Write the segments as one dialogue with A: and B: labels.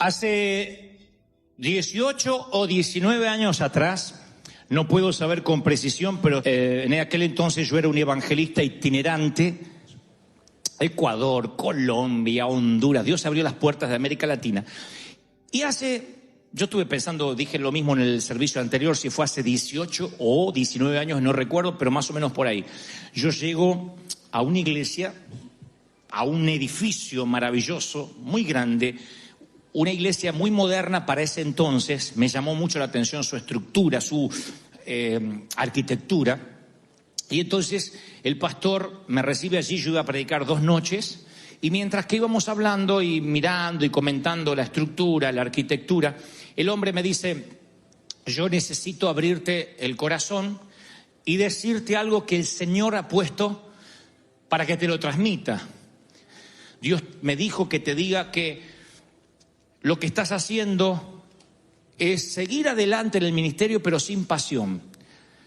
A: Hace 18 o 19 años atrás, no puedo saber con precisión, pero en aquel entonces yo era un evangelista itinerante. Ecuador, Colombia, Honduras, Dios abrió las puertas de América Latina. Y yo estuve pensando, dije lo mismo en el servicio anterior, si fue hace 18 o 19 años, no recuerdo, pero más o menos por ahí. Yo llego a una iglesia, a un edificio maravilloso, muy grande, una iglesia muy moderna para ese entonces. Me llamó mucho la atención su estructura, su arquitectura. Y entonces el pastor me recibe allí, yo iba a predicar 2 noches, y mientras que íbamos hablando y mirando y comentando la estructura, la arquitectura, el hombre me dice: yo necesito abrirte el corazón y decirte algo que el Señor ha puesto para que te lo transmita. Dios me dijo que te diga que lo que estás haciendo es seguir adelante en el ministerio, pero sin pasión.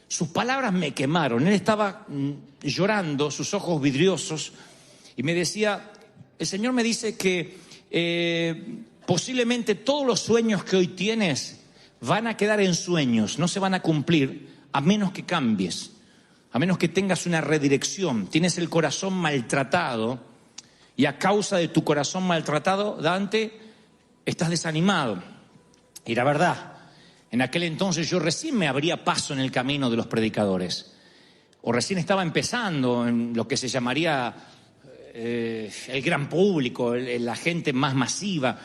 A: Sus palabras me quemaron. Él estaba llorando, sus ojos vidriosos, y me decía: el Señor me dice que posiblemente todos los sueños que hoy tienes van a quedar en sueños, no se van a cumplir a menos que cambies, a menos que tengas una redirección. Tienes el corazón maltratado, y a causa de tu corazón maltratado, Dante, estás desanimado. Y la verdad, en aquel entonces yo recién me abría paso en el camino de los predicadores, o recién estaba empezando en lo que se llamaría el gran público, la gente más masiva,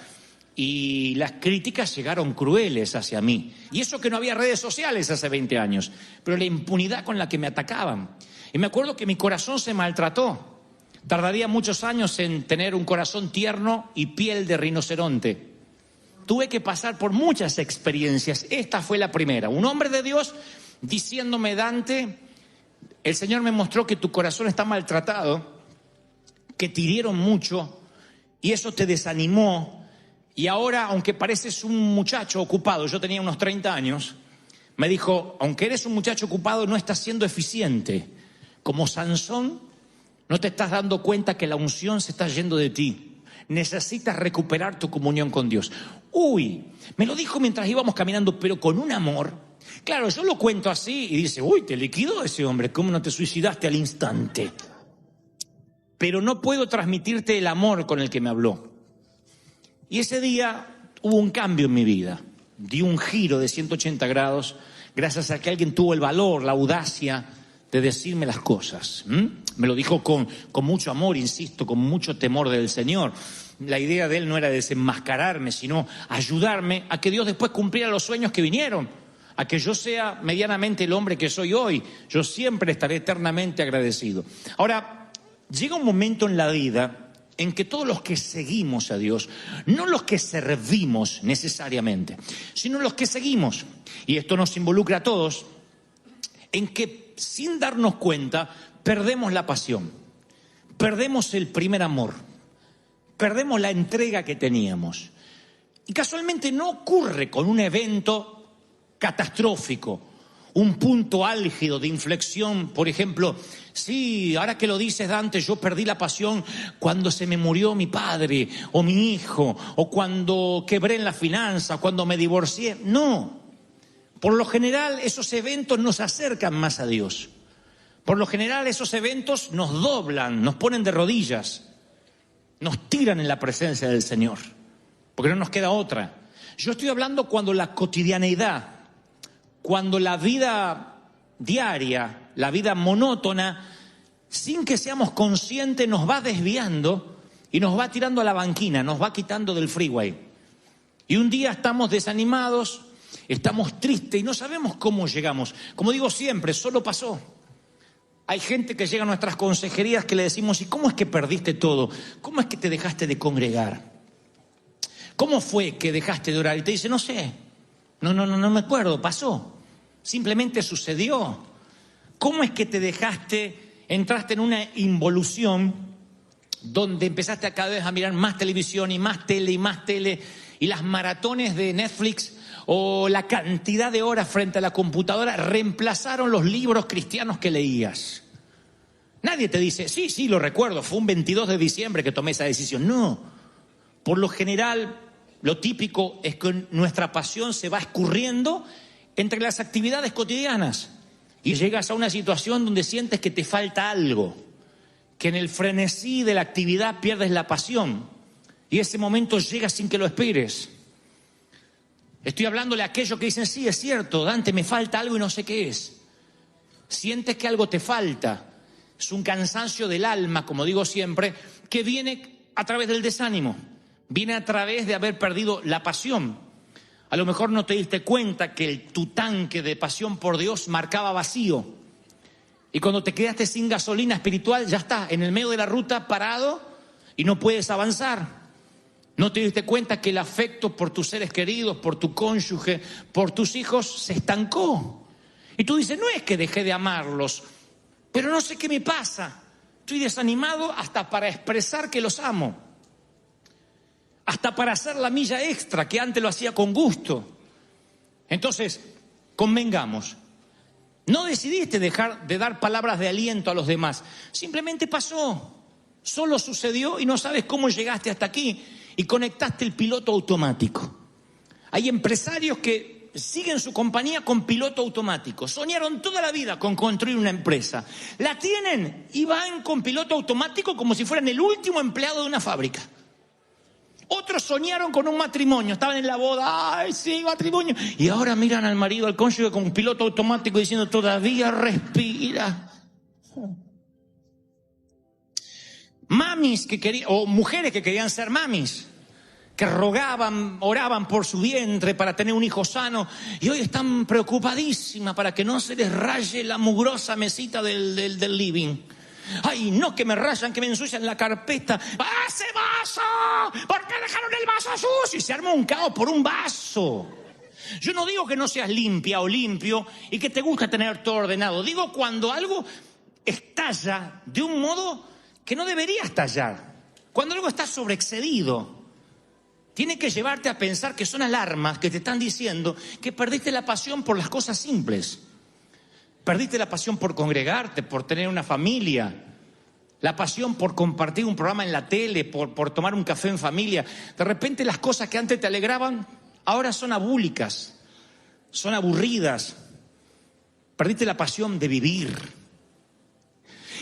A: y las críticas llegaron crueles hacia mí. Y eso que no había redes sociales hace 20 años, pero la impunidad con la que me atacaban. Y me acuerdo que mi corazón se maltrató. Tardaría muchos años en tener un corazón tierno y piel de rinoceronte. Tuve que pasar por muchas experiencias. Esta fue la primera. Un hombre de Dios diciéndome: Dante, el Señor me mostró que tu corazón está maltratado, que te hirieron mucho y eso te desanimó. Y ahora, aunque pareces un muchacho ocupado, yo tenía unos 30 años, me dijo: aunque eres un muchacho ocupado, no estás siendo eficiente. Como Sansón, no te estás dando cuenta que la unción se está yendo de ti. Necesitas recuperar tu comunión con Dios. Uy, me lo dijo mientras íbamos caminando, pero con un amor. Claro, yo lo cuento así y dice: uy, te liquidó ese hombre, ¿cómo no te suicidaste al instante? Pero no puedo transmitirte el amor con el que me habló. Y ese día hubo un cambio en mi vida. Di un giro de 180 grados gracias a que alguien tuvo el valor, la audacia de decirme las cosas. Me lo dijo con mucho amor, insisto, con mucho temor del Señor. La idea de él no era desenmascararme, sino ayudarme a que Dios después cumpliera los sueños que vinieron, a que yo sea medianamente el hombre que soy hoy. Yo siempre estaré eternamente agradecido. Ahora, llega un momento en la vida en que todos los que seguimos a Dios, no los que servimos necesariamente, sino los que seguimos, y esto nos involucra a todos, en que sin darnos cuenta perdemos la pasión, perdemos el primer amor, perdemos la entrega que teníamos. Y casualmente no ocurre con un evento catastrófico, un punto álgido de inflexión. Por ejemplo, sí, ahora que lo dices, Dante, yo perdí la pasión cuando se me murió mi padre o mi hijo, o cuando quebré en la finanza, cuando me divorcié. No. Por lo general, esos eventos nos acercan más a Dios. Por lo general, esos eventos nos doblan, nos ponen de rodillas, nos tiran en la presencia del Señor, porque no nos queda otra. Yo estoy hablando cuando la cotidianeidad, cuando la vida diaria, la vida monótona, sin que seamos conscientes, nos va desviando y nos va tirando a la banquina, nos va quitando del freeway. Y un día estamos desanimados, estamos tristes y no sabemos cómo llegamos. Como digo siempre, solo pasó. Hay gente que llega a nuestras consejerías que le decimos: ¿y cómo es que perdiste todo? ¿Cómo es que te dejaste de congregar? ¿Cómo fue que dejaste de orar? Y te dice: no sé, no me acuerdo, pasó. Simplemente sucedió. ¿Cómo es que te entraste en una involución donde empezaste a cada vez a mirar más televisión y más tele y más tele, y las maratones de Netflix o la cantidad de horas frente a la computadora reemplazaron los libros cristianos que leías? Nadie te dice: sí, lo recuerdo, fue un 22 de diciembre que tomé esa decisión. No, por lo general lo típico es que nuestra pasión se va escurriendo entre las actividades cotidianas y llegas a una situación donde sientes que te falta algo, que en el frenesí de la actividad pierdes la pasión y ese momento llega sin que lo esperes. Estoy hablándole a aquellos que dicen, sí, es cierto, Dante, me falta algo y no sé qué es. Sientes que algo te falta. Es un cansancio del alma, como digo siempre, que viene a través del desánimo. Viene a través de haber perdido la pasión. A lo mejor no te diste cuenta que tu tanque de pasión por Dios marcaba vacío. Y cuando te quedaste sin gasolina espiritual, ya está, en el medio de la ruta parado y no puedes avanzar. No te diste cuenta que el afecto por tus seres queridos, por tu cónyuge, por tus hijos se estancó. Y tú dices, no es que dejé de amarlos, pero no sé qué me pasa. Estoy desanimado hasta para expresar que los amo. Hasta para hacer la milla extra que antes lo hacía con gusto. Entonces, convengamos. No decidiste dejar de dar palabras de aliento a los demás. Simplemente pasó. Solo sucedió y no sabes cómo llegaste hasta aquí. Y conectaste el piloto automático. Hay empresarios que siguen su compañía con piloto automático. Soñaron toda la vida con construir una empresa. La tienen y van con piloto automático como si fueran el último empleado de una fábrica. Otros soñaron con un matrimonio, estaban en la boda, ¡ay sí, matrimonio! Y ahora miran al marido, al cónyuge con un piloto automático diciendo, todavía respira. Mamis que querían, o mujeres que querían ser mamis, que rogaban, oraban por su vientre para tener un hijo sano, y hoy están preocupadísimas para que no se les raye la mugrosa mesita del living. Ay, no, que me rayan, que me ensucian la carpeta. ¡Ese vaso! ¿Por qué dejaron el vaso sucio? Y se arma un caos por un vaso. Yo no digo que no seas limpia o limpio y que te gusta tener todo ordenado. Digo cuando algo estalla de un modo que no debería estallar. Cuando algo está sobreexcedido. Tiene que llevarte a pensar que son alarmas que te están diciendo que perdiste la pasión por las cosas simples. Perdiste la pasión por congregarte, por tener una familia, la pasión por compartir un programa en la tele, por tomar un café en familia. De repente las cosas que antes te alegraban, ahora son abúlicas, son aburridas. Perdiste la pasión de vivir.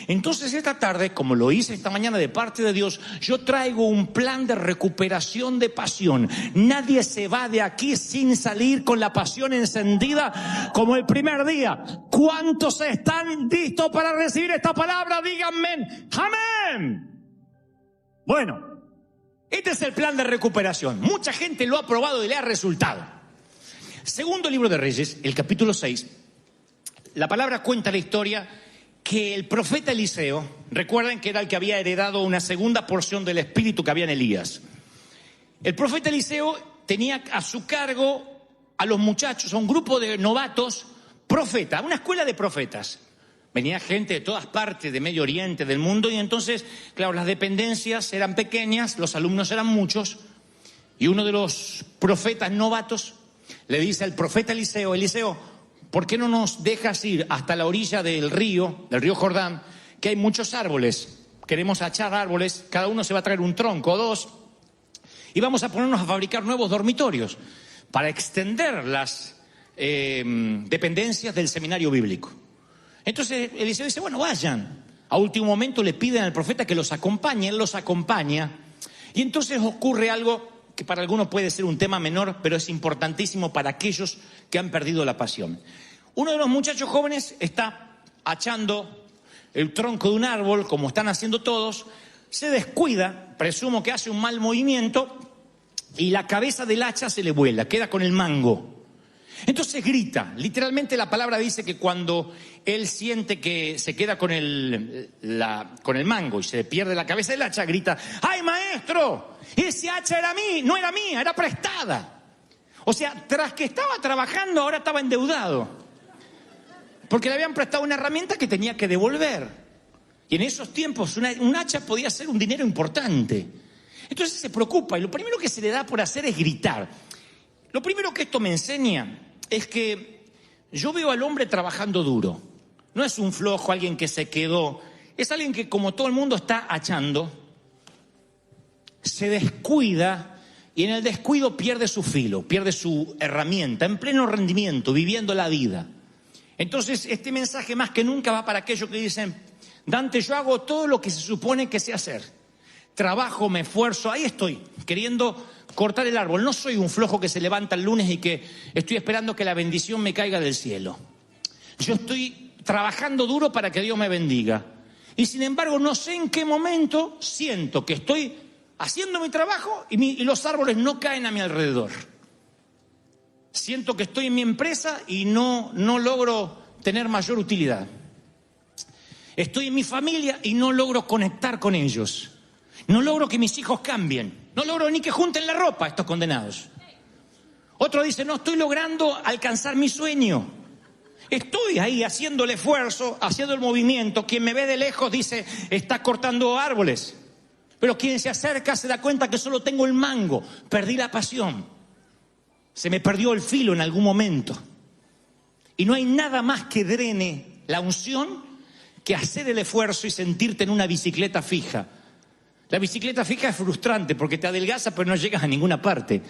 A: Entonces esta tarde, como lo hice esta mañana de parte de Dios, yo traigo un plan de recuperación de pasión. Nadie se va de aquí sin salir con la pasión encendida como el primer día. ¿Cuántos están listos para recibir esta palabra? Díganme, ¡amén! Bueno, este es el plan de recuperación. Mucha gente lo ha probado y le ha resultado. Segundo libro de Reyes, el capítulo 6, la palabra cuenta la historia que el profeta Eliseo, recuerden que era el que había heredado una segunda porción del espíritu que había en Elías. El profeta Eliseo tenía a su cargo a los muchachos, a un grupo de novatos, profetas, una escuela de profetas. Venía gente de todas partes, de Medio Oriente, del mundo, y entonces, claro, las dependencias eran pequeñas, los alumnos eran muchos, y uno de los profetas novatos le dice al profeta Eliseo, Eliseo, ¿por qué no nos dejas ir hasta la orilla del río Jordán, que hay muchos árboles? Queremos achar árboles, cada uno se va a traer un tronco o dos, y vamos a ponernos a fabricar nuevos dormitorios para extender las dependencias del seminario bíblico. Entonces Eliseo dice, bueno, vayan. A último momento le piden al profeta que los acompañe, él los acompaña, y entonces ocurre algo que para algunos puede ser un tema menor, pero es importantísimo para aquellos que han perdido la pasión. Uno de los muchachos jóvenes está achando el tronco de un árbol, como están haciendo todos, se descuida, presumo que hace un mal movimiento, y la cabeza del hacha se le vuela, queda con el mango. Entonces grita, literalmente la palabra dice que cuando él siente que se queda con el mango y se le pierde la cabeza del hacha, grita, ¡ay maestro! Ese hacha era mí, no era mía, era prestada. O sea, tras que estaba trabajando, ahora estaba endeudado. Porque le habían prestado una herramienta que tenía que devolver. Y en esos tiempos un hacha podía ser un dinero importante. Entonces se preocupa y lo primero que se le da por hacer es gritar. Lo primero que esto me enseña es que yo veo al hombre trabajando duro. No es un flojo, alguien que se quedó. Es alguien que, como todo el mundo, está achando, se descuida y en el descuido pierde su filo, pierde su herramienta, en pleno rendimiento, viviendo la vida. Entonces, este mensaje más que nunca va para aquellos que dicen: Dante, yo hago todo lo que se supone que sé hacer. Trabajo, me esfuerzo, ahí estoy, queriendo cortar el árbol. No soy un flojo que se levanta el lunes y que estoy esperando que la bendición me caiga del cielo. Yo estoy trabajando duro para que Dios me bendiga. Y sin embargo, no sé en qué momento siento que estoy haciendo mi trabajo y los árboles no caen a mi alrededor. Siento que estoy en mi empresa y no logro tener mayor utilidad. Estoy en mi familia y no logro conectar con ellos. No logro que mis hijos cambien. No logro ni que junten la ropa estos condenados. Otro dice: no estoy logrando alcanzar mi sueño. Estoy ahí haciendo el esfuerzo, haciendo el movimiento. Quien me ve de lejos dice: está cortando árboles. Pero quien se acerca se da cuenta que solo tengo el mango. Perdí la pasión. Se me perdió el filo en algún momento. Y no hay nada más que drene la unción que hacer el esfuerzo y sentirte en una bicicleta fija. La bicicleta fija es frustrante porque te adelgaza pero no llegas a ninguna parte.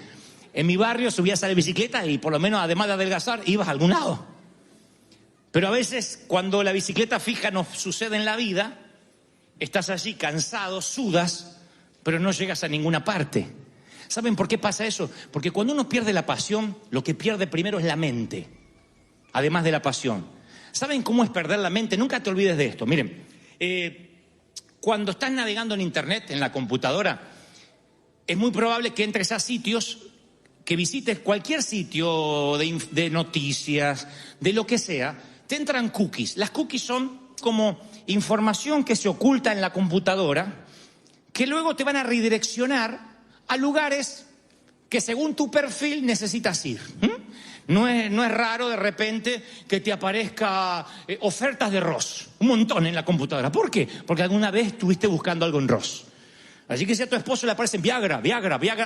A: En mi barrio subías a la bicicleta y por lo menos, además de adelgazar, ibas a algún lado. Pero a veces cuando la bicicleta fija nos sucede en la vida, estás allí cansado, sudas, pero no llegas a ninguna parte. ¿Saben por qué pasa eso? Porque cuando uno pierde la pasión, lo que pierde primero es la mente, además de la pasión. ¿Saben cómo es perder la mente? Nunca te olvides de esto. Miren, cuando estás navegando en internet, en la computadora, es muy probable que entres a sitios, que visites cualquier sitio de noticias, de lo que sea, te entran cookies. Las cookies son como información que se oculta en la computadora, que luego te van a redireccionar a lugares que según tu perfil necesitas ir. No es raro de repente que te aparezca ofertas de Ross, un montón en la computadora. ¿Por qué? Porque alguna vez estuviste buscando algo en Ross. Así que si a tu esposo le aparecen Viagra,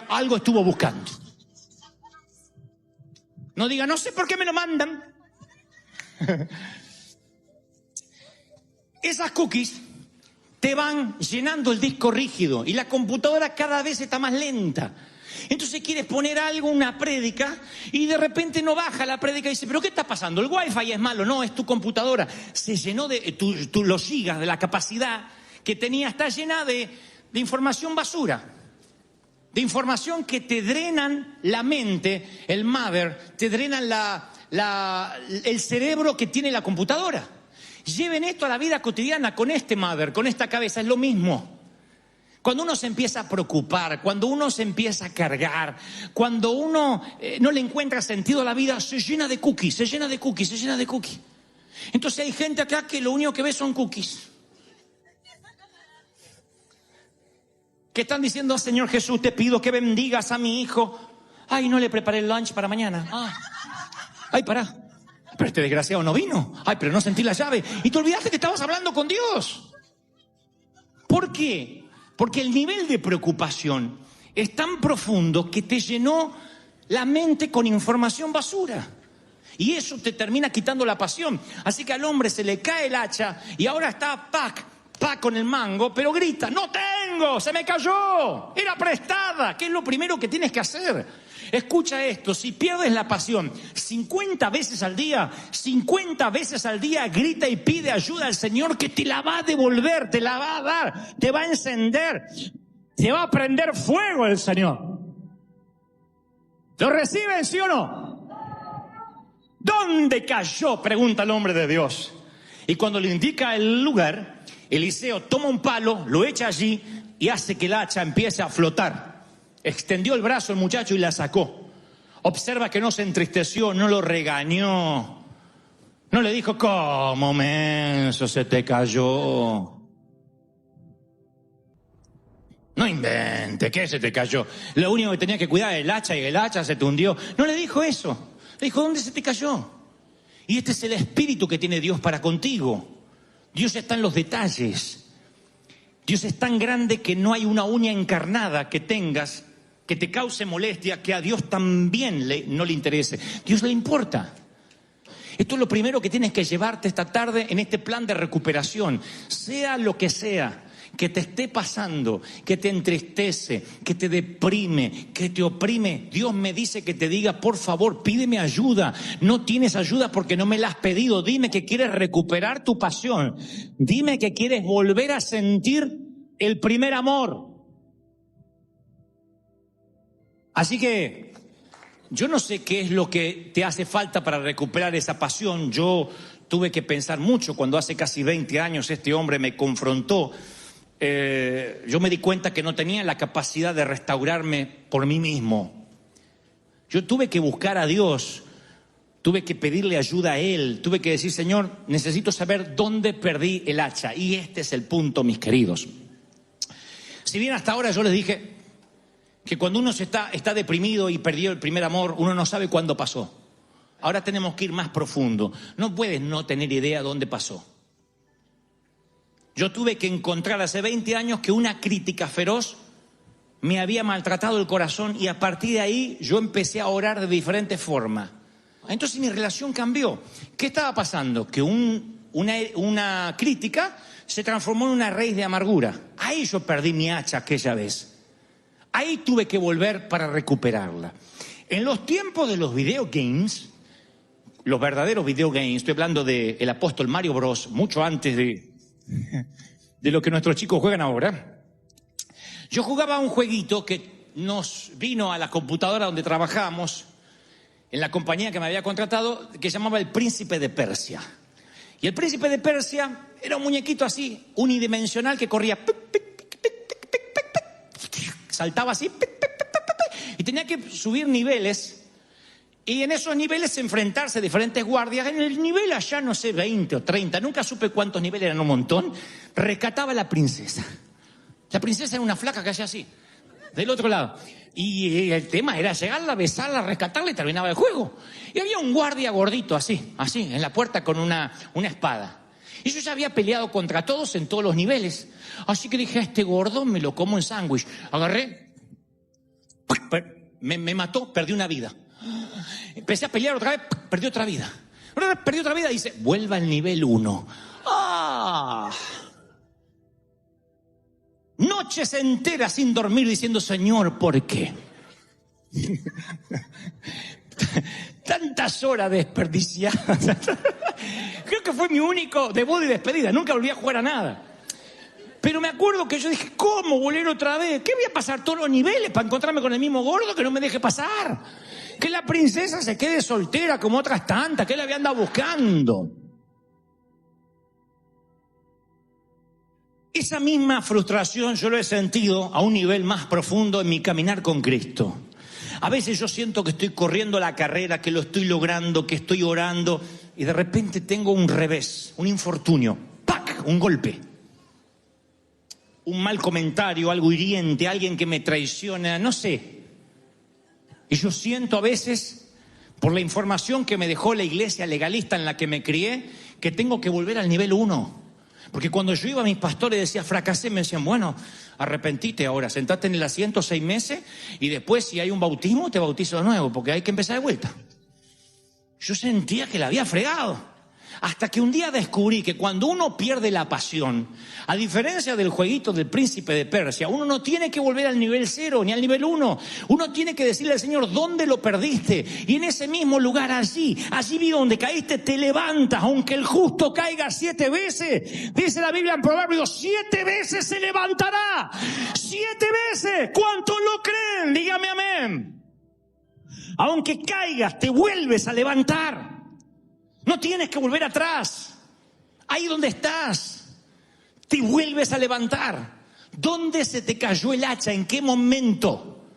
A: algo estuvo buscando. No diga: no sé por qué me lo mandan. Esas cookies te van llenando el disco rígido y la computadora cada vez está más lenta. Entonces quieres poner algo, una prédica, y de repente no baja la prédica y dice: ¿pero qué está pasando? ¿El wifi es malo? No, es tu computadora. Se llenó de los gigas, de la capacidad que tenía, está llena de información basura. De información que te drenan la mente, el mother, te drenan el cerebro que tiene la computadora. Lleven esto a la vida cotidiana con este mother, con esta cabeza, es lo mismo. Cuando uno se empieza a preocupar, cuando uno se empieza a cargar, cuando uno no le encuentra sentido a la vida, se llena de cookies, se llena de cookies, se llena de cookies. Entonces hay gente acá que lo único que ve son cookies. Que están diciendo: Señor Jesús, te pido que bendigas a mi hijo. Ay, no le preparé el lunch para mañana. Ay, pará. Pero este desgraciado no vino. Ay, pero no sentí la llave. Y te olvidaste que estabas hablando con Dios. ¿Por qué? Porque el nivel de preocupación es tan profundo que te llenó la mente con información basura. Y eso te termina quitando la pasión. Así que al hombre se le cae el hacha y ahora está pac con el mango, pero grita: ¡no tengo! ¡Se me cayó! ¡Era prestada! ¿Qué es lo primero que tienes que hacer? Escucha esto: si pierdes la pasión 50 veces al día, grita y pide ayuda al Señor, que te la va a devolver, te la va a dar, te va a encender, te va a prender fuego el Señor. ¿Lo reciben, sí o no? ¿Dónde cayó?, pregunta el hombre de Dios. Y cuando le indica el lugar, Eliseo toma un palo, lo echa allí y hace que el hacha empiece a flotar. Extendió el brazo el muchacho y la sacó. Observa que no se entristeció, no lo regañó. No le dijo: ¿cómo, menso, se te cayó? No invente, ¿qué se te cayó? Lo único que tenía que cuidar era el hacha y el hacha se te hundió. No le dijo eso. Le dijo: ¿dónde se te cayó? Y este es el espíritu que tiene Dios para contigo. Dios está en los detalles. Dios es tan grande que no hay una uña encarnada que tengas que te cause molestia que a Dios también no le interese. Dios le importa. Esto es lo primero que tienes que llevarte esta tarde en este plan de recuperación. Sea lo que sea, que te esté pasando, que te entristece, que te deprime, que te oprime, Dios me dice que te diga, por favor, pídeme ayuda. No tienes ayuda porque no me la has pedido. Dime que quieres recuperar tu pasión. Dime que quieres volver a sentir el primer amor. Así que yo no sé qué es lo que te hace falta para recuperar esa pasión. Yo tuve que pensar mucho cuando hace casi 20 años este hombre me confrontó. Yo me di cuenta que no tenía la capacidad de restaurarme por mí mismo. Yo tuve que buscar a Dios, tuve que pedirle ayuda a Él, tuve que decir, Señor, necesito saber dónde perdí el hacha. Y este es el punto, mis queridos. Si bien hasta ahora yo les dije que cuando uno está deprimido y perdió el primer amor, uno no sabe cuándo pasó. Ahora tenemos que ir más profundo. No puedes no tener idea dónde pasó. Yo tuve que encontrar hace 20 años que una crítica feroz me había maltratado el corazón y a partir de ahí yo empecé a orar de diferentes formas. Entonces mi relación cambió. ¿Qué estaba pasando? Que una crítica se transformó en una raíz de amargura. Ahí yo perdí mi hacha aquella vez. Ahí tuve que volver para recuperarla. En los tiempos de los video games, los verdaderos video games, estoy hablando del apóstol Mario Bros, mucho antes de lo que nuestros chicos juegan ahora. Yo jugaba un jueguito que nos vino a la computadora donde trabajábamos, en la compañía que me había contratado, que se llamaba El Príncipe de Persia. Y el Príncipe de Persia era un muñequito así, unidimensional, que corría, saltaba así, y tenía que subir niveles. Y en esos niveles enfrentarse a diferentes guardias. En el nivel allá, no sé, 20 o 30, nunca supe cuántos niveles, eran un montón, rescataba a la princesa. La princesa era una flaca que hacía así, del otro lado. Y el tema era llegarla, besarla, rescatarla y terminaba el juego. Y había un guardia gordito así, en la puerta con una espada. Y yo ya había peleado contra todos en todos los niveles. Así que dije, a este gordo me lo como en sándwich. Agarré, me mató, perdí una vida. Empecé a pelear otra vez, perdí otra vida. Perdí otra vida, dice, vuelva al nivel 1. ¡Ah! Noches enteras sin dormir diciendo, Señor, ¿por qué? Tantas horas desperdiciadas. Creo que fue mi único debut y despedida. Nunca volví a jugar a nada. Pero me acuerdo que yo dije, ¿cómo volver otra vez? ¿Qué voy a pasar todos los niveles para encontrarme con el mismo gordo que no me deje pasar? Que la princesa se quede soltera como otras tantas, que él había andado buscando. Esa misma frustración yo lo he sentido a un nivel más profundo en mi caminar con Cristo. A veces yo siento que estoy corriendo la carrera, que lo estoy logrando, que estoy orando, y de repente tengo un revés, un infortunio, ¡pac!, un golpe. Un mal comentario, algo hiriente, alguien que me traiciona, no sé. Y yo siento a veces, por la información que me dejó la iglesia legalista en la que me crié, que tengo que volver al nivel 1. Porque cuando yo iba a mis pastores y decía, fracasé, me decían, bueno, arrepentite ahora, sentate en el asiento 6 meses y después si hay un bautismo te bautizo de nuevo, porque hay que empezar de vuelta. Yo sentía que la había fregado. Hasta que un día descubrí que cuando uno pierde la pasión, a diferencia del jueguito del Príncipe de Persia, uno no tiene que volver al nivel 0 ni al nivel 1. Uno tiene que decirle al Señor dónde lo perdiste. Y en ese mismo lugar, allí donde caíste, te levantas. Aunque el justo caiga 7 veces, dice la Biblia en Proverbios, 7 veces se levantará. 7 veces. ¿Cuántos lo creen? Dígame amén. Aunque caigas, te vuelves a levantar. No tienes que volver atrás. Ahí donde estás, te vuelves a levantar. ¿Dónde se te cayó el hacha? ¿En qué momento?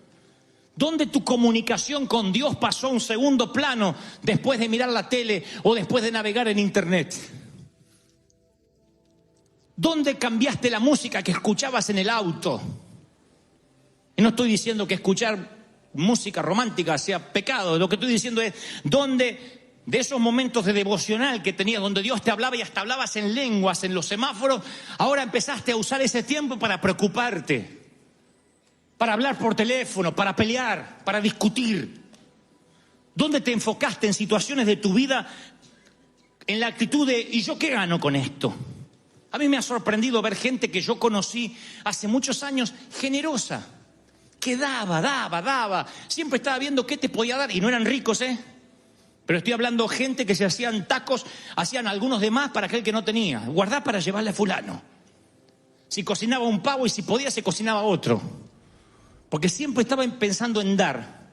A: ¿Dónde tu comunicación con Dios pasó a un segundo plano después de mirar la tele o después de navegar en internet? ¿Dónde cambiaste la música que escuchabas en el auto? Y no estoy diciendo que escuchar música romántica sea pecado. Lo que estoy diciendo es, ¿dónde de esos momentos de devocional que tenías donde Dios te hablaba y hasta hablabas en lenguas, en los semáforos, ahora empezaste a usar ese tiempo para preocuparte, para hablar por teléfono, para pelear, para discutir? ¿Dónde te enfocaste en situaciones de tu vida en la actitud de ¿y yo qué gano con esto? A mí me ha sorprendido ver gente que yo conocí hace muchos años, generosa, que daba. Siempre estaba viendo qué te podía dar y no eran ricos, Pero estoy hablando de gente que se hacían tacos, hacían algunos de más para aquel que no tenía. Guardá para llevarle a fulano. Si cocinaba un pavo y si podía se cocinaba otro. Porque siempre estaba pensando en dar.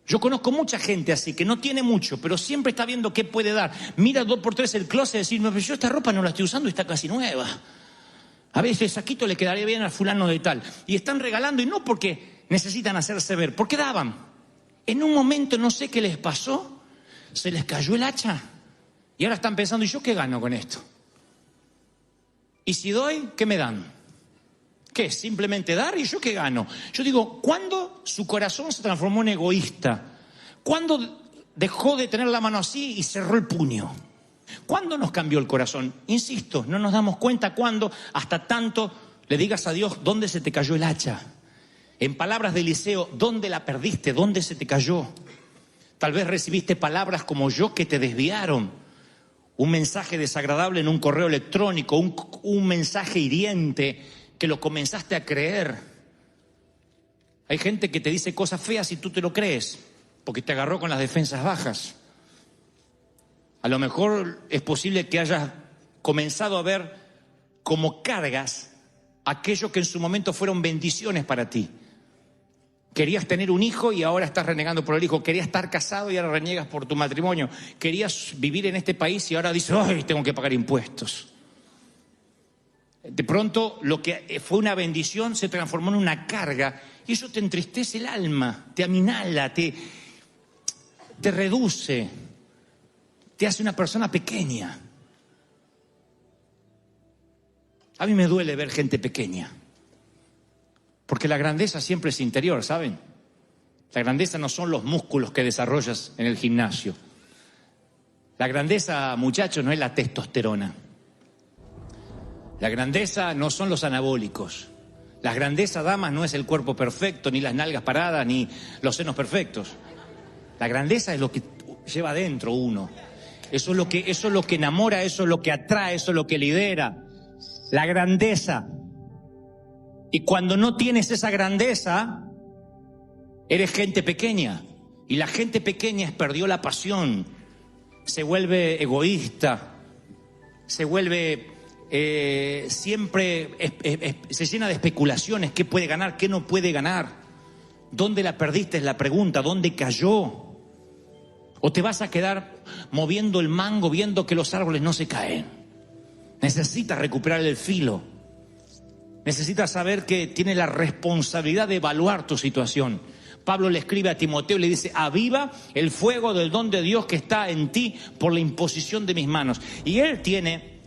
A: Yo conozco mucha gente así, que no tiene mucho, pero siempre está viendo qué puede dar. Mira 2x3 el closet y decir, no, pero yo esta ropa no la estoy usando y está casi nueva. A veces el saquito le quedaría bien al fulano de tal. Y están regalando, y no porque necesitan hacerse ver, porque daban. En un momento, no sé qué les pasó, se les cayó el hacha. Y ahora están pensando, ¿y yo qué gano con esto? Y si doy, ¿qué me dan? ¿Qué? ¿Simplemente dar? ¿Y yo qué gano? Yo digo, ¿cuándo su corazón se transformó en egoísta? ¿Cuándo dejó de tener la mano así y cerró el puño? ¿Cuándo nos cambió el corazón? Insisto, no nos damos cuenta cuándo, hasta tanto le digas a Dios dónde se te cayó el hacha. En palabras de Eliseo, ¿dónde la perdiste? ¿Dónde se te cayó? Tal vez recibiste palabras como yo que te desviaron. Un mensaje desagradable en un correo electrónico, un mensaje hiriente que lo comenzaste a creer. Hay gente que te dice cosas feas y tú te lo crees, porque te agarró con las defensas bajas. A lo mejor es posible que hayas comenzado a ver como cargas aquello que en su momento fueron bendiciones para ti. Querías tener un hijo y ahora estás renegando por el hijo. Querías estar casado y ahora reniegas por tu matrimonio. Querías vivir en este país y ahora dices, ¡ay, tengo que pagar impuestos! De pronto lo que fue una bendición se transformó en una carga y eso te entristece el alma, te aminala, te reduce, te hace una persona pequeña. A mí me duele ver gente pequeña, porque la grandeza siempre es interior, ¿saben? La grandeza no son los músculos que desarrollas en el gimnasio. La grandeza, muchachos, no es la testosterona. La grandeza no son los anabólicos. La grandeza, damas, no es el cuerpo perfecto, ni las nalgas paradas, ni los senos perfectos. La grandeza es lo que lleva adentro uno. Eso es lo que enamora, eso es lo que atrae, eso es lo que lidera. La grandeza. Y cuando no tienes esa grandeza, eres gente pequeña. Y la gente pequeña perdió la pasión. Se vuelve egoísta. Se vuelve... siempre se llena de especulaciones. ¿Qué puede ganar? ¿Qué no puede ganar? ¿Dónde la perdiste? Es la pregunta. ¿Dónde cayó? ¿O te vas a quedar moviendo el mango viendo que los árboles no se caen? Necesitas recuperar el filo. Necesitas saber que tienes la responsabilidad de evaluar tu situación. Pablo le escribe a Timoteo y le dice, aviva el fuego del don de Dios que está en ti por la imposición de mis manos. Y él tiene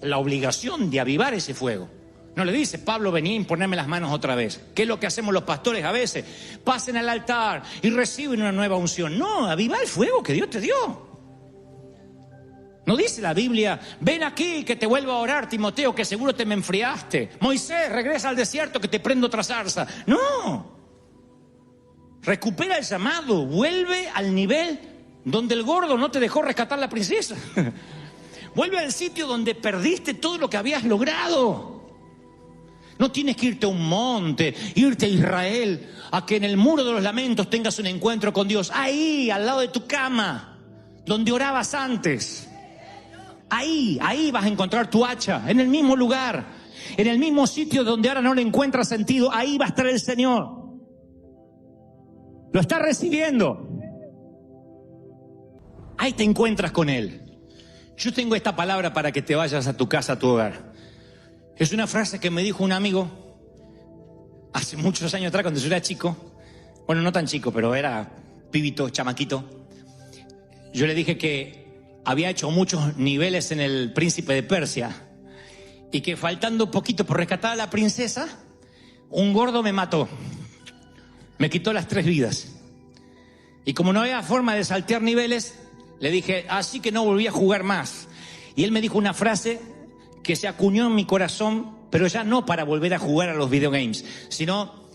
A: la obligación de avivar ese fuego. No le dice, Pablo, vení a imponerme las manos otra vez. ¿Qué es lo que hacemos los pastores a veces? Pasen al altar y reciben una nueva unción. No, aviva el fuego que Dios te dio. No dice la Biblia, ven aquí que te vuelvo a orar, Timoteo, que seguro te me enfriaste. Moisés, regresa al desierto que te prendo otra zarza. No. Recupera el llamado, vuelve al nivel donde el gordo no te dejó rescatar la princesa. Vuelve al sitio donde perdiste todo lo que habías logrado. No tienes que irte a un monte, irte a Israel, a que en el muro de los lamentos tengas un encuentro con Dios. Ahí, al lado de tu cama, donde orabas antes. Ahí vas a encontrar tu hacha, en el mismo lugar, en el mismo sitio donde ahora no le encuentras sentido. Ahí va a estar el Señor. Lo estás recibiendo. Ahí te encuentras con Él. Yo tengo esta palabra para que te vayas a tu casa, a tu hogar. Es una frase que me dijo un amigo hace muchos años atrás, cuando yo era chico. Bueno, no tan chico, pero era pibito, chamaquito. Yo le dije que había hecho muchos niveles en el Príncipe de Persia y que faltando poquito por rescatar a la princesa, un gordo me mató. Me quitó las 3 vidas. Y como no había forma de saltear niveles, le dije, así que no volví a jugar más. Y él me dijo una frase que se acuñó en mi corazón, pero ya no para volver a jugar a los videogames, sino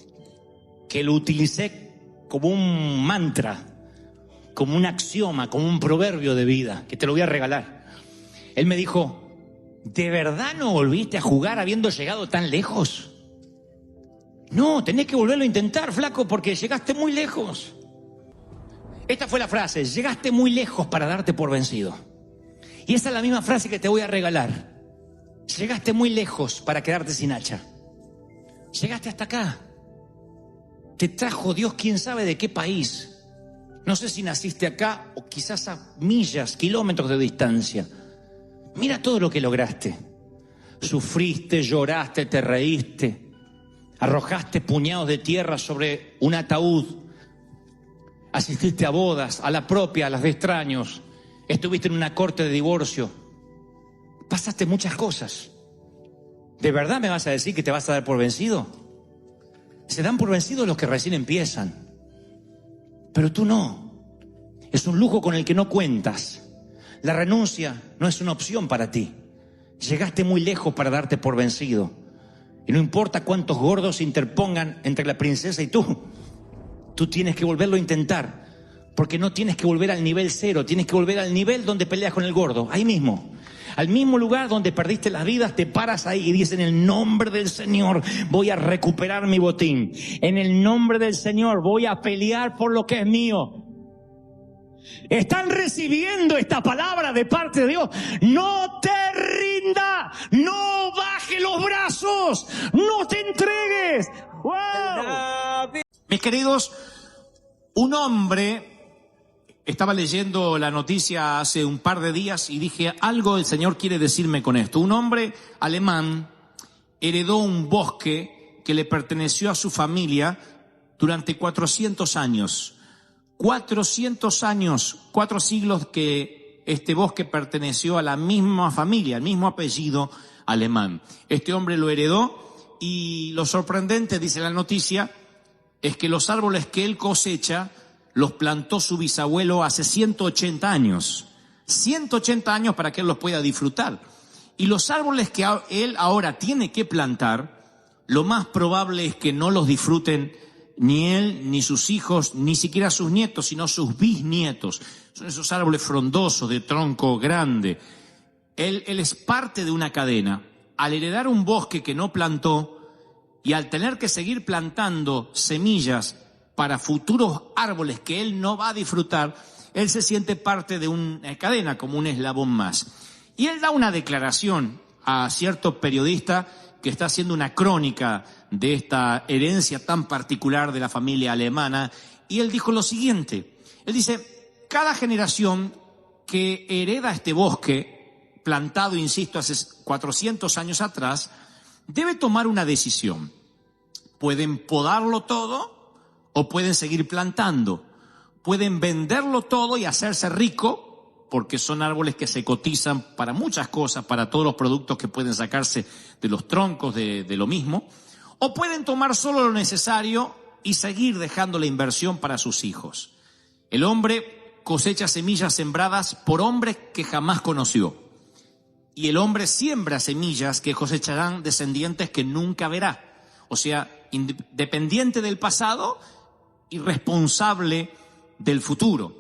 A: que lo utilicé como un mantra, como un axioma, como un proverbio de vida, que te lo voy a regalar. Él me dijo, ¿De verdad no volviste a jugar habiendo llegado tan lejos? No, tenés que volverlo a intentar, flaco, porque llegaste muy lejos. Esta fue la frase: llegaste muy lejos para darte por vencido. Y esa es la misma frase que te voy a regalar. Llegaste muy lejos para quedarte sin hacha. Llegaste hasta acá. Te trajo Dios quién sabe de qué país. No sé si naciste acá o quizás a millas, kilómetros de distancia. Mira todo lo que lograste. Sufriste, lloraste, te reíste. Arrojaste puñados de tierra sobre un ataúd. Asististe a bodas, a la propia, a las de extraños. Estuviste en una corte de divorcio. Pasaste muchas cosas. ¿De verdad me vas a decir que te vas a dar por vencido? Se dan por vencidos los que recién empiezan. Pero tú no. Es un lujo con el que no cuentas. La renuncia no es una opción para ti. Llegaste muy lejos para darte por vencido. Y no importa cuántos gordos se interpongan entre la princesa y tú tienes que volverlo a intentar. Porque no tienes que volver al nivel 0, tienes que volver al nivel donde peleas con el gordo, ahí mismo. Al mismo lugar donde perdiste las vidas, te paras ahí y dices: en el nombre del Señor voy a recuperar mi botín. En el nombre del Señor voy a pelear por lo que es mío. Están recibiendo esta palabra de parte de Dios. No te rindas, no bajes los brazos, no te entregues. ¡Wow! Mis queridos, un hombre... Estaba leyendo la noticia hace un par de días y dije: algo el Señor quiere decirme con esto. Un hombre alemán heredó un bosque que le perteneció a su familia durante 400 años. 400 años, 4 siglos que este bosque perteneció a la misma familia, al mismo apellido alemán. Este hombre lo heredó y lo sorprendente, dice la noticia, es que los árboles que él cosecha los plantó su bisabuelo hace 180 años. 180 años para que él los pueda disfrutar. Y los árboles que él ahora tiene que plantar, lo más probable es que no los disfruten ni él, ni sus hijos, ni siquiera sus nietos, sino sus bisnietos. Son esos árboles frondosos, de tronco grande. Él es parte de una cadena. Al heredar un bosque que no plantó y al tener que seguir plantando semillas para futuros árboles que él no va a disfrutar, él se siente parte de una cadena, como un eslabón más. Y él da una declaración a cierto periodista que está haciendo una crónica de esta herencia tan particular de la familia alemana, y él dijo lo siguiente. Él dice: cada generación que hereda este bosque, plantado, insisto, hace 400 años atrás, debe tomar una decisión. Pueden podarlo todo o pueden seguir plantando. Pueden venderlo todo y hacerse rico, porque son árboles que se cotizan para muchas cosas, para todos los productos que pueden sacarse de los troncos de lo mismo. O pueden tomar solo lo necesario y seguir dejando la inversión para sus hijos. El hombre cosecha semillas sembradas por hombres que jamás conoció. Y el hombre siembra semillas que cosecharán descendientes que nunca verá. O sea, independiente del pasado y responsable del futuro.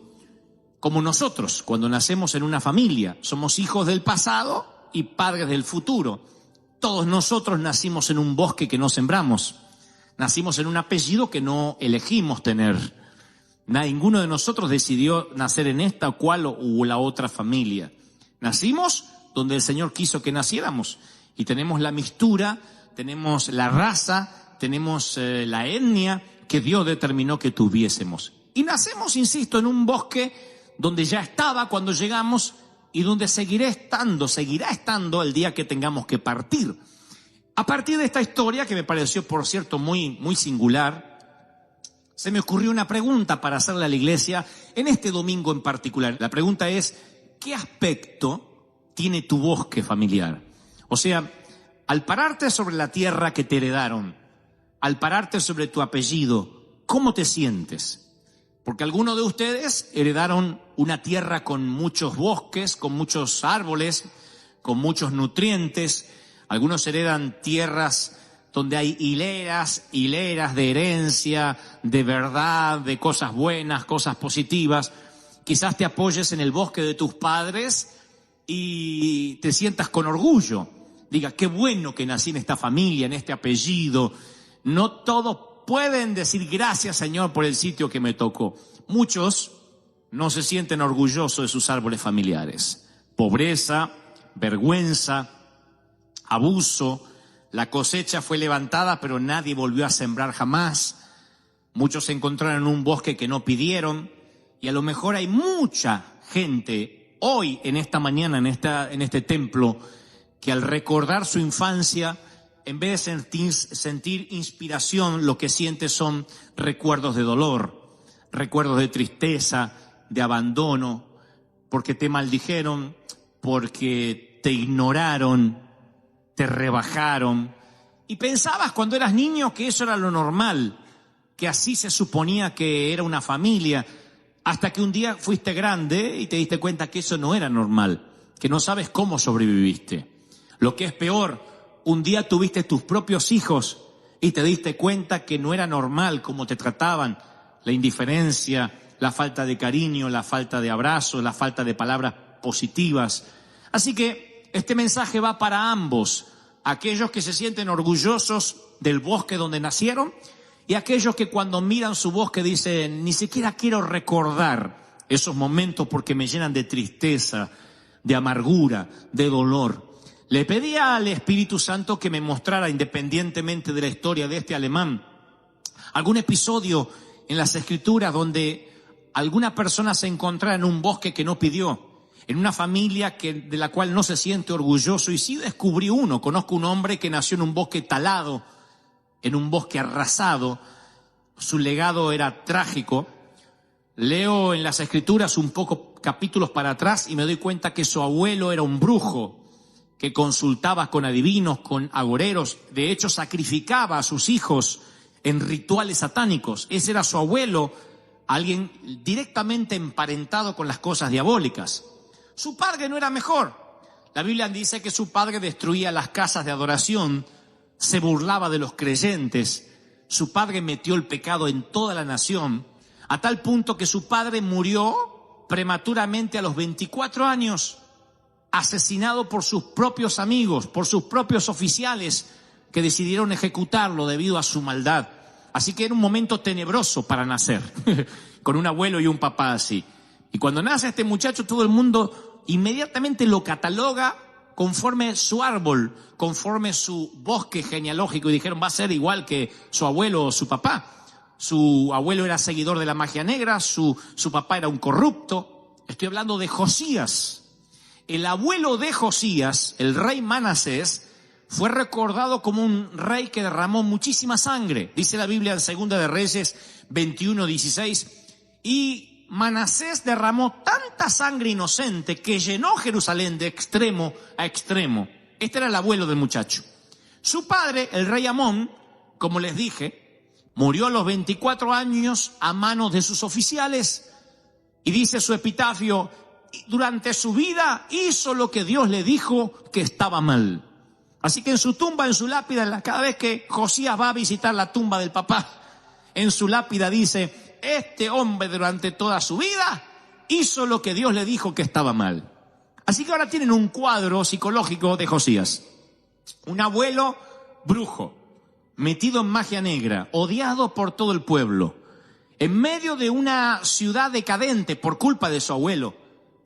A: Como nosotros, cuando nacemos en una familia, somos hijos del pasado y padres del futuro. Todos nosotros nacimos en un bosque que no sembramos. Nacimos en un apellido que no elegimos tener. Ninguno de nosotros decidió nacer en esta o cual o la otra familia. Nacimos donde el Señor quiso que naciéramos. Y tenemos la mixtura, tenemos la raza, tenemos la etnia que Dios determinó que tuviésemos. Y nacemos, insisto, en un bosque donde ya estaba cuando llegamos y donde seguirá estando el día que tengamos que partir. A partir de esta historia, que me pareció, por cierto, muy, muy singular, se me ocurrió una pregunta para hacerle a la iglesia en este domingo en particular. La pregunta es: ¿qué aspecto tiene tu bosque familiar? O sea, al pararte sobre la tierra que te heredaron, al pararte sobre tu apellido, ¿cómo te sientes? Porque algunos de ustedes heredaron una tierra con muchos bosques, con muchos árboles, con muchos nutrientes. Algunos heredan tierras donde hay hileras de herencia, de verdad, de cosas buenas, cosas positivas. Quizás te apoyes en el bosque de tus padres y te sientas con orgullo. Diga, qué bueno que nací en esta familia, en este apellido. No todos pueden decir gracias, Señor, por el sitio que me tocó. Muchos no se sienten orgullosos de sus árboles familiares. Pobreza, vergüenza, abuso. La cosecha fue levantada, pero nadie volvió a sembrar jamás. Muchos se encontraron en un bosque que no pidieron. Y a lo mejor hay mucha gente hoy, en esta mañana, en este templo, que al recordar su infancia, en vez de sentir inspiración, lo que siente son recuerdos de dolor, recuerdos de tristeza, de abandono, porque te maldijeron, porque te ignoraron, te rebajaron. Y pensabas cuando eras niño que eso era lo normal, que así se suponía que era una familia, hasta que un día fuiste grande y te diste cuenta que eso no era normal, que no sabes cómo sobreviviste. Lo que es peor, un día tuviste tus propios hijos y te diste cuenta que no era normal cómo te trataban, la indiferencia, la falta de cariño, la falta de abrazo, la falta de palabras positivas. Así que este mensaje va para ambos, aquellos que se sienten orgullosos del bosque donde nacieron y aquellos que cuando miran su bosque dicen, ni siquiera quiero recordar esos momentos porque me llenan de tristeza, de amargura, de dolor. Le pedí al Espíritu Santo que me mostrara, independientemente de la historia de este alemán, algún episodio en las Escrituras donde alguna persona se encontrara en un bosque que no pidió, en una familia de la cual no se siente orgulloso. Y sí descubrí uno, conozco un hombre que nació en un bosque talado, en un bosque arrasado. Su legado era trágico. Leo en las Escrituras un poco capítulos para atrás y me doy cuenta que su abuelo era un brujo que consultaba con adivinos, con agoreros. De hecho, sacrificaba a sus hijos en rituales satánicos. Ese era su abuelo, alguien directamente emparentado con las cosas diabólicas. Su padre no era mejor. La Biblia dice que su padre destruía las casas de adoración, se burlaba de los creyentes. Su padre metió el pecado en toda la nación, a tal punto que su padre murió prematuramente a los 24 años, asesinado por sus propios amigos, por sus propios oficiales que decidieron ejecutarlo debido a su maldad. Así que era un momento tenebroso para nacer, con un abuelo y un papá así. Y cuando nace este muchacho, todo el mundo inmediatamente lo cataloga conforme su árbol, conforme su bosque genealógico, y dijeron va a ser igual que su abuelo o su papá. Su abuelo era seguidor de la magia negra, su papá era un corrupto. Estoy hablando de Josías. El abuelo de Josías, el rey Manasés, fue recordado como un rey que derramó muchísima sangre. Dice la Biblia en Segunda de Reyes 21:16, y Manasés derramó tanta sangre inocente que llenó Jerusalén de extremo a extremo. Este era el abuelo del muchacho. Su padre, el rey Amón, como les dije, murió a los 24 años a manos de sus oficiales, y dice su epitafio, durante su vida hizo lo que Dios le dijo que estaba mal. Así que en su tumba, en su lápida, cada vez que Josías va a visitar la tumba del papá, en su lápida dice, este hombre durante toda su vida hizo lo que Dios le dijo que estaba mal. Así que ahora tienen un cuadro psicológico de Josías. Un abuelo brujo, metido en magia negra, odiado por todo el pueblo, en medio de una ciudad decadente por culpa de su abuelo,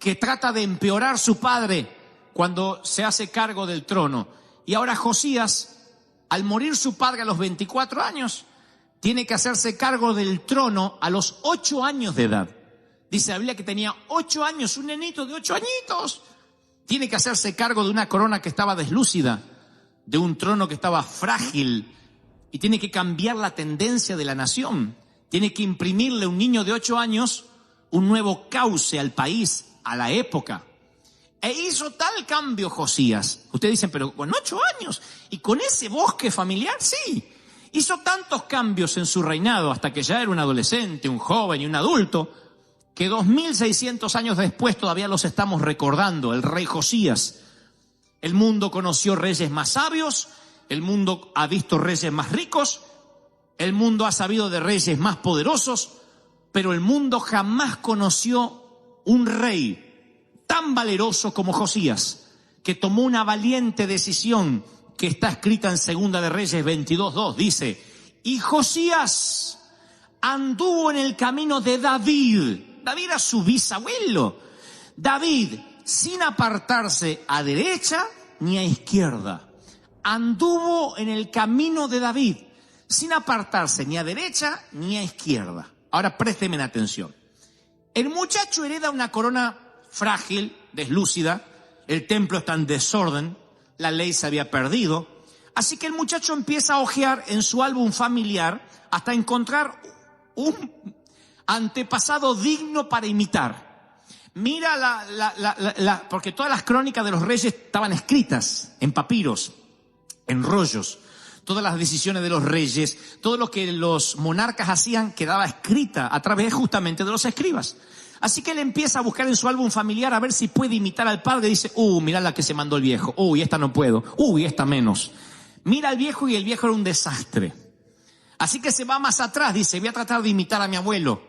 A: que trata de empeorar su padre cuando se hace cargo del trono. Y ahora Josías, al morir su padre a los 24 años, tiene que hacerse cargo del trono a los 8 años de edad. Dice la Biblia que tenía 8 años, un nenito de 8 añitos. Tiene que hacerse cargo de una corona que estaba deslúcida, de un trono que estaba frágil, y tiene que cambiar la tendencia de la nación. Tiene que imprimirle a un niño de 8 años un nuevo cauce al país, a la época. E hizo tal cambio Josías. Ustedes dicen, pero con 8 años y con ese bosque familiar, sí. Hizo tantos cambios en su reinado hasta que ya era un adolescente, un joven y un adulto, que 2600 años después todavía los estamos recordando, el rey Josías. El mundo conoció reyes más sabios, el mundo ha visto reyes más ricos, el mundo ha sabido de reyes más poderosos, pero el mundo jamás conoció un rey tan valeroso como Josías, que tomó una valiente decisión que está escrita en Segunda de Reyes 22:2. Dice: y Josías anduvo en el camino de David. David era su bisabuelo. David, sin apartarse a derecha ni a izquierda. Anduvo en el camino de David, sin apartarse ni a derecha ni a izquierda. Ahora présteme atención. El muchacho hereda una corona frágil, deslúcida. El templo está en desorden. La ley se había perdido. Así que el muchacho empieza a hojear en su álbum familiar hasta encontrar un antepasado digno para imitar. Mira porque todas las crónicas de los reyes estaban escritas en papiros, en rollos. Todas las decisiones de los reyes, todo lo que los monarcas hacían quedaba escrita a través justamente de los escribas. Así que él empieza a buscar en su álbum familiar a ver si puede imitar al padre. Dice: mirá la que se mandó el viejo. Esta no puedo. Esta menos. Mira al viejo y el viejo era un desastre. Así que se va más atrás. Dice: voy a tratar de imitar a mi abuelo.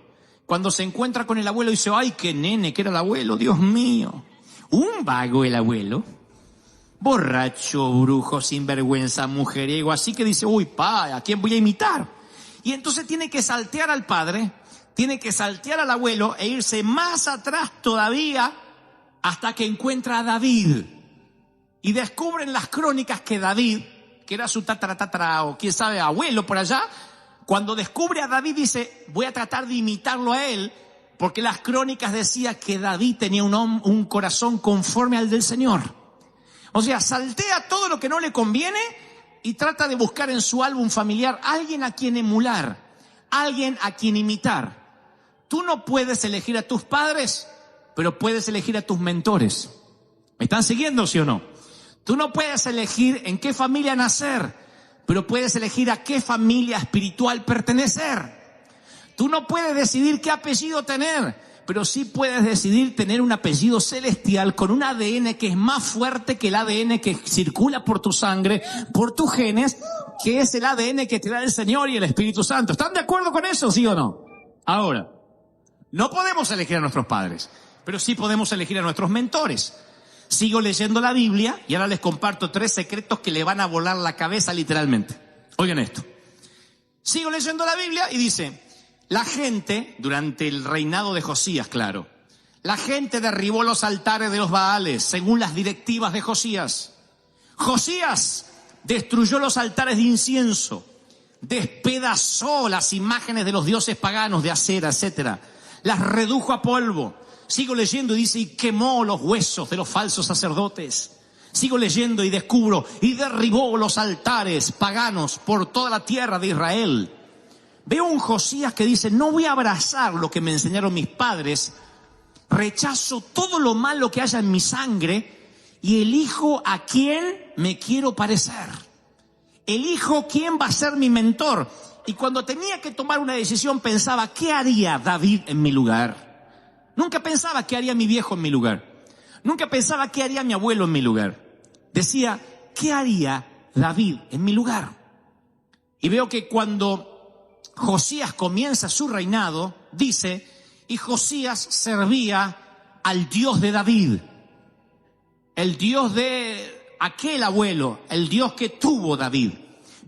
A: Cuando se encuentra con el abuelo dice: ¡ay, qué nene que era el abuelo! ¡Dios mío! Un vago el abuelo. Borracho, brujo, sinvergüenza, mujeriego. Así que dice: ¿a quién voy a imitar? Y entonces tiene que saltear al padre, tiene que saltear al abuelo e irse más atrás todavía hasta que encuentra a David. Y descubren las crónicas que David, que era su tatara o quién sabe, abuelo por allá, cuando descubre a David dice: voy a tratar de imitarlo a él, porque las crónicas decían que David tenía un corazón conforme al del Señor. O sea, saltea todo lo que no le conviene y trata de buscar en su álbum familiar alguien a quien emular, alguien a quien imitar. Tú no puedes elegir a tus padres, pero puedes elegir a tus mentores. ¿Me están siguiendo, sí o no? Tú no puedes elegir en qué familia nacer, pero puedes elegir a qué familia espiritual pertenecer. Tú no puedes decidir qué apellido tener, pero sí puedes decidir tener un apellido celestial con un ADN que es más fuerte que el ADN que circula por tu sangre, por tus genes, que es el ADN que te da el Señor y el Espíritu Santo. ¿Están de acuerdo con eso, sí o no? Ahora, no podemos elegir a nuestros padres, pero sí podemos elegir a nuestros mentores. Sigo leyendo la Biblia y ahora les comparto 3 secretos que le van a volar la cabeza literalmente. Oigan esto. Sigo leyendo la Biblia y dice: la gente, durante el reinado de Josías, claro, la gente derribó los altares de los Baales, según las directivas de Josías. Josías destruyó los altares de incienso, despedazó las imágenes de los dioses paganos de Acera, etc. Las redujo a polvo. Sigo leyendo y dice: y quemó los huesos de los falsos sacerdotes. Sigo leyendo y descubro: y derribó los altares paganos por toda la tierra de Israel. Veo un Josías que dice: no voy a abrazar lo que me enseñaron mis padres, rechazo todo lo malo que haya en mi sangre y elijo a quién me quiero parecer. Elijo quién va a ser mi mentor. Y cuando tenía que tomar una decisión pensaba: ¿qué haría David en mi lugar? Nunca pensaba qué haría mi viejo en mi lugar. Nunca pensaba qué haría mi abuelo en mi lugar. Decía: ¿qué haría David en mi lugar? Y veo que cuando Josías comienza su reinado, dice: y Josías servía al Dios de David, el Dios de aquel abuelo, el Dios que tuvo David.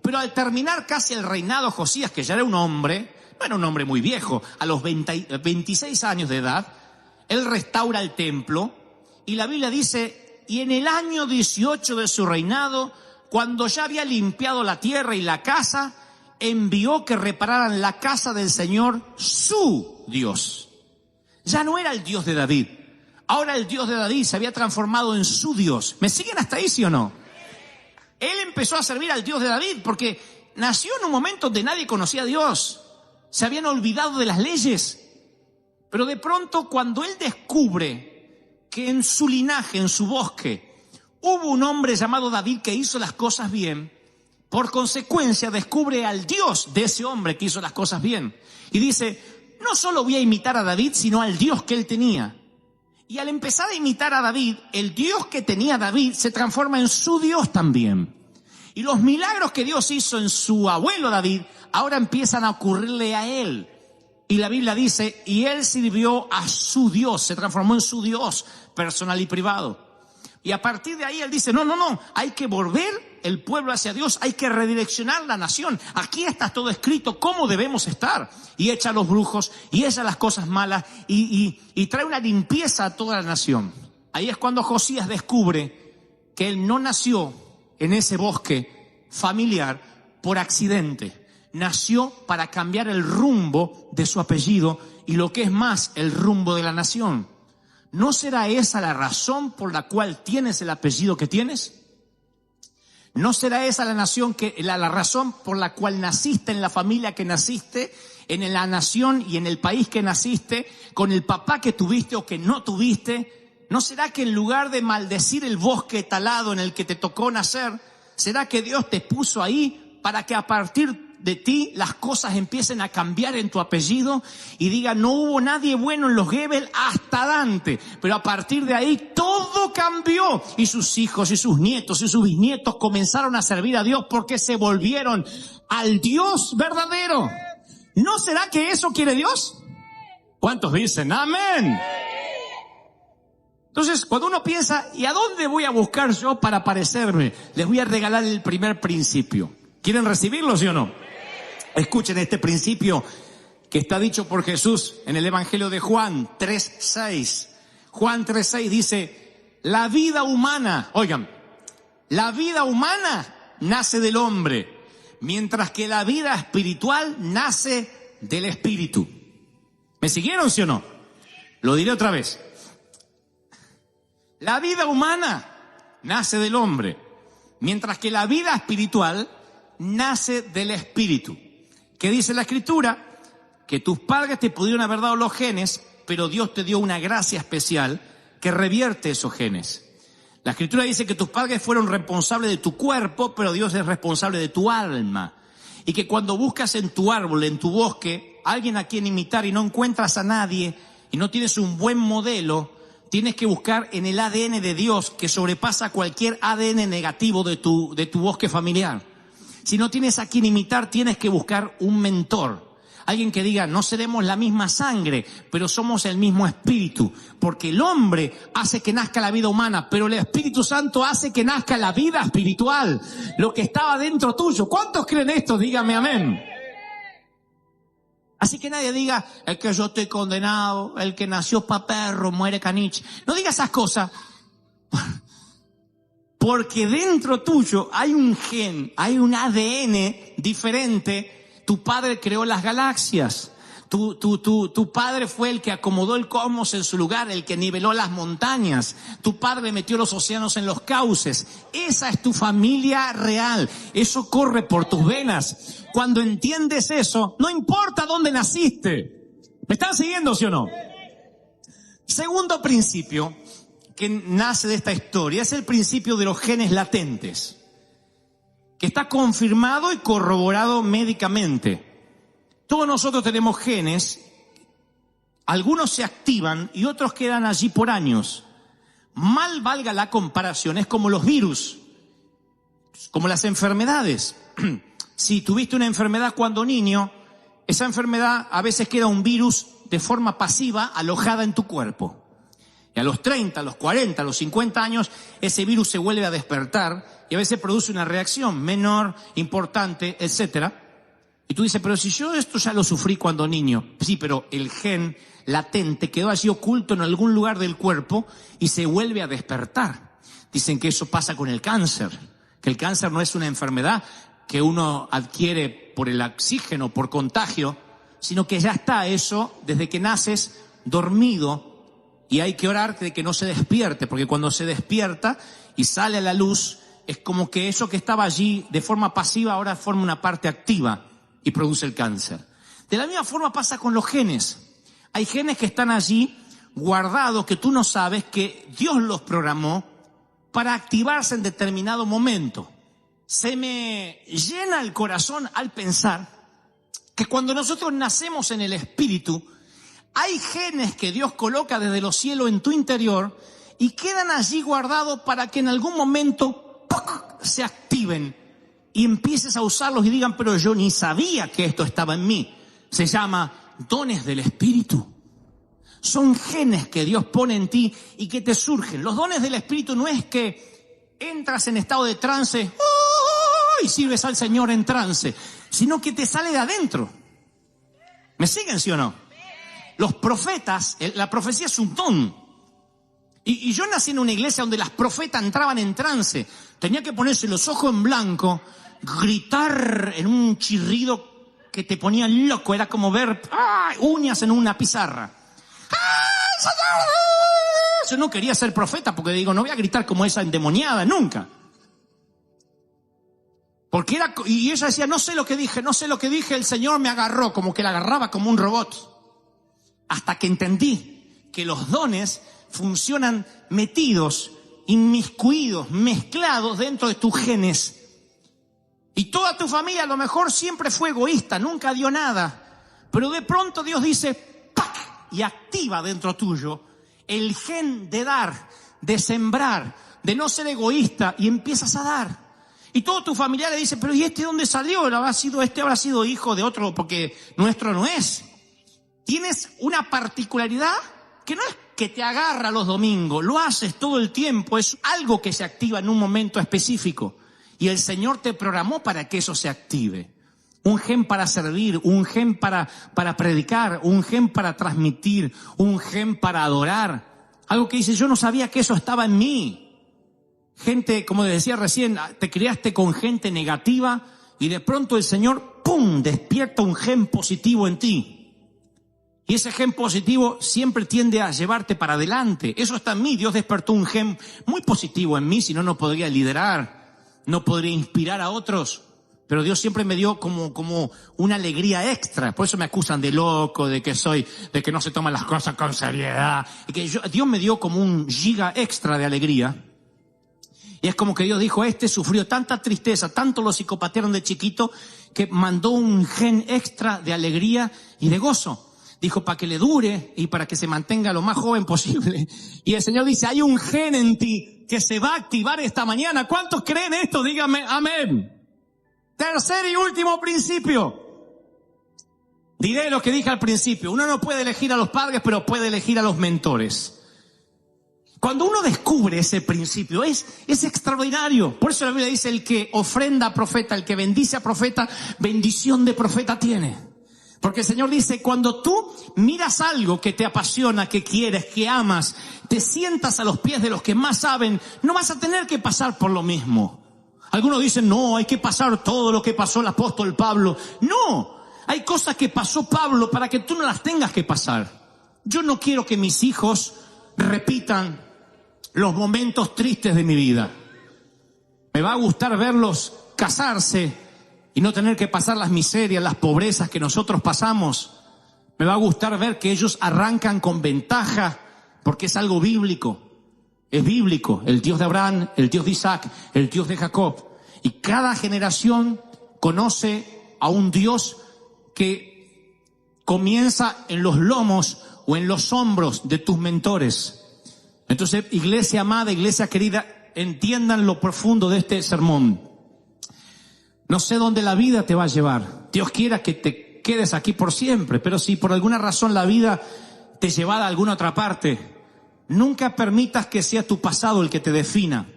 A: Pero al terminar casi el reinado, Josías, que ya era un hombre, no era un hombre muy viejo, a los 26 años de edad, él restaura el templo y la Biblia dice: y en el año 18 de su reinado, cuando ya había limpiado la tierra y la casa, envió que repararan la casa del Señor, su Dios. Ya no era el Dios de David. Ahora el Dios de David se había transformado en su Dios. ¿Me siguen hasta ahí, sí o no? Él empezó a servir al Dios de David porque nació en un momento donde nadie conocía a Dios. Se habían olvidado de las leyes. Pero de pronto, cuando él descubre que en su linaje, en su bosque, hubo un hombre llamado David que hizo las cosas bien, por consecuencia descubre al Dios de ese hombre que hizo las cosas bien. Y dice: no solo voy a imitar a David, sino al Dios que él tenía. Y al empezar a imitar a David, el Dios que tenía David se transforma en su Dios también. Y los milagros que Dios hizo en su abuelo David, ahora empiezan a ocurrirle a él. Y la Biblia dice, y él sirvió a su Dios, se transformó en su Dios personal y privado. Y a partir de ahí él dice, no, hay que volver el pueblo hacia Dios, hay que redireccionar la nación. Aquí está todo escrito, cómo debemos estar. Y echa a los brujos, y echa las cosas malas, y trae una limpieza a toda la nación. Ahí es cuando Josías descubre que él no nació en ese bosque familiar por accidente. Nació para cambiar el rumbo de su apellido y lo que es más, el rumbo de la nación. ¿No será esa la razón por la cual tienes el apellido que tienes? ¿No será esa la razón por la cual naciste en la familia que naciste, en la nación y en el país que naciste, con el papá que tuviste o que no tuviste? ¿No será que en lugar de maldecir el bosque talado en el que te tocó nacer, será que Dios te puso ahí para que a partir de ti las cosas empiecen a cambiar en tu apellido y diga, no hubo nadie bueno en los Gebel hasta Dante, pero a partir de ahí todo cambió y sus hijos y sus nietos y sus bisnietos comenzaron a servir a Dios porque se volvieron al Dios verdadero? ¿No será que eso quiere Dios? ¿Cuántos dicen amén? Entonces, cuando uno piensa, ¿y a dónde voy a buscar yo para parecerme? Les voy a regalar el primer principio. ¿Quieren recibirlo, sí o no? Escuchen este principio que está dicho por Jesús en el Evangelio de Juan 3:6. Juan 3:6 dice, la vida humana, oigan, la vida humana nace del hombre, mientras que la vida espiritual nace del Espíritu. ¿Me siguieron, sí o no? Lo diré otra vez. La vida humana nace del hombre, mientras que la vida espiritual nace del Espíritu. ¿Qué dice la Escritura? Que tus padres te pudieron haber dado los genes, pero Dios te dio una gracia especial que revierte esos genes. La Escritura dice que tus padres fueron responsables de tu cuerpo, pero Dios es responsable de tu alma. Y que cuando buscas en tu árbol, en tu bosque, alguien a quien imitar y no encuentras a nadie y no tienes un buen modelo, tienes que buscar en el ADN de Dios que sobrepasa cualquier ADN negativo de tu bosque familiar. Si no tienes a quien imitar, tienes que buscar un mentor. Alguien que diga, no seremos la misma sangre, pero somos el mismo espíritu. Porque el hombre hace que nazca la vida humana, pero el Espíritu Santo hace que nazca la vida espiritual. Lo que estaba dentro tuyo. ¿Cuántos creen esto? Dígame amén. Así que nadie diga, el que yo estoy condenado, el que nació pa' perro, muere caniche. No diga esas cosas. Porque dentro tuyo hay un gen, hay un ADN diferente. Tu padre creó las galaxias. Tu padre fue el que acomodó el cosmos en su lugar, el que niveló las montañas. Tu padre metió los océanos en los cauces. Esa es tu familia real. Eso corre por tus venas. Cuando entiendes eso, no importa dónde naciste. ¿Me están siguiendo, sí o no? Segundo principio que nace de esta historia es el principio de los genes latentes, que está confirmado y corroborado médicamente. Todos nosotros tenemos genes, algunos se activan y otros quedan allí por años. Mal valga la comparación, es como los virus, como las enfermedades. Si tuviste una enfermedad cuando niño, esa enfermedad a veces queda un virus de forma pasiva alojada en tu cuerpo. Y a los 30, a los 40, a los 50 años, ese virus se vuelve a despertar y a veces produce una reacción menor, importante, etcétera. Y tú dices, pero si yo esto ya lo sufrí cuando niño. Sí, pero el gen latente quedó allí oculto en algún lugar del cuerpo y se vuelve a despertar. Dicen que eso pasa con el cáncer, que el cáncer no es una enfermedad que uno adquiere por el oxígeno, por contagio, sino que ya está eso desde que naces dormido. Y hay que orar de que no se despierte, porque cuando se despierta y sale a la luz, es como que eso que estaba allí de forma pasiva ahora forma una parte activa y produce el cáncer. De la misma forma pasa con los genes. Hay genes que están allí guardados, que tú no sabes, que Dios los programó para activarse en determinado momento. Se me llena el corazón al pensar que cuando nosotros nacemos en el Espíritu, hay genes que Dios coloca desde los cielos en tu interior y quedan allí guardados para que en algún momento ¡puc!, se activen y empieces a usarlos y digan, pero yo ni sabía que esto estaba en mí. Se llama dones del Espíritu. Son genes que Dios pone en ti y que te surgen. Los dones del Espíritu no es que entras en estado de trance y sirves al Señor en trance, sino que te sale de adentro. ¿Me siguen, sí o no? Los profetas, la profecía es un don. Y yo nací en una iglesia donde las profetas entraban en trance. Tenía que ponerse los ojos en blanco, gritar en un chirrido que te ponía loco. Era como ver uñas en una pizarra. Yo no quería ser profeta porque digo, no voy a gritar como esa endemoniada nunca. Porque y ella decía, no sé lo que dije, el Señor me agarró, como que la agarraba como un robot. Hasta que entendí que los dones funcionan metidos, inmiscuidos, mezclados dentro de tus genes. Y toda tu familia a lo mejor siempre fue egoísta, nunca dio nada. Pero de pronto Dios dice, ¡pac!, y activa dentro tuyo el gen de dar, de sembrar, de no ser egoísta, y empiezas a dar. Y todo tu familiar le dice, pero ¿y este dónde salió? Habrá sido hijo de otro, porque nuestro no es. Tienes una particularidad que no es que te agarra los domingos, lo haces todo el tiempo, es algo que se activa en un momento específico. Y el Señor te programó para que eso se active. Un gen para servir, un gen para predicar, un gen para transmitir, un gen para adorar. Algo que dice, yo no sabía que eso estaba en mí. Gente, como decía recién, te criaste con gente negativa y de pronto el Señor, ¡pum!, despierta un gen positivo en ti. Y ese gen positivo siempre tiende a llevarte para adelante. Eso está en mí. Dios despertó un gen muy positivo en mí, si no, no podría liderar, no podría inspirar a otros. Pero Dios siempre me dio como una alegría extra. Por eso me acusan de loco, de que no se toman las cosas con seriedad. Y que Dios me dio como un giga extra de alegría. Y es como que Dios dijo, sufrió tanta tristeza, tanto lo psicopatearon de chiquito, que mandó un gen extra de alegría y de gozo. Dijo, para que le dure y para que se mantenga lo más joven posible. Y el Señor dice, hay un gen en ti que se va a activar esta mañana. ¿Cuántos creen esto? Díganme, amén. Tercer y último principio. Diré lo que dije al principio. Uno no puede elegir a los padres, pero puede elegir a los mentores. Cuando uno descubre ese principio, es extraordinario. Por eso la Biblia dice, el que ofrenda a profeta, el que bendice a profeta, bendición de profeta tiene. Porque el Señor dice, cuando tú miras algo que te apasiona, que quieres, que amas, te sientas a los pies de los que más saben, no vas a tener que pasar por lo mismo. Algunos dicen, no, hay que pasar todo lo que pasó el apóstol Pablo. No, hay cosas que pasó Pablo para que tú no las tengas que pasar. Yo no quiero que mis hijos repitan los momentos tristes de mi vida. Me va a gustar verlos casarse y no tener que pasar las miserias, las pobrezas que nosotros pasamos. Me va a gustar ver que ellos arrancan con ventaja, porque es algo bíblico. Es bíblico, el Dios de Abraham, el Dios de Isaac, el Dios de Jacob. Y cada generación conoce a un Dios que comienza en los lomos o en los hombros de tus mentores. Entonces, iglesia amada, iglesia querida, entiendan lo profundo de este sermón. No sé dónde la vida te va a llevar. Dios quiera que te quedes aquí por siempre, pero si por alguna razón la vida te lleva a alguna otra parte, nunca permitas que sea tu pasado el que te defina.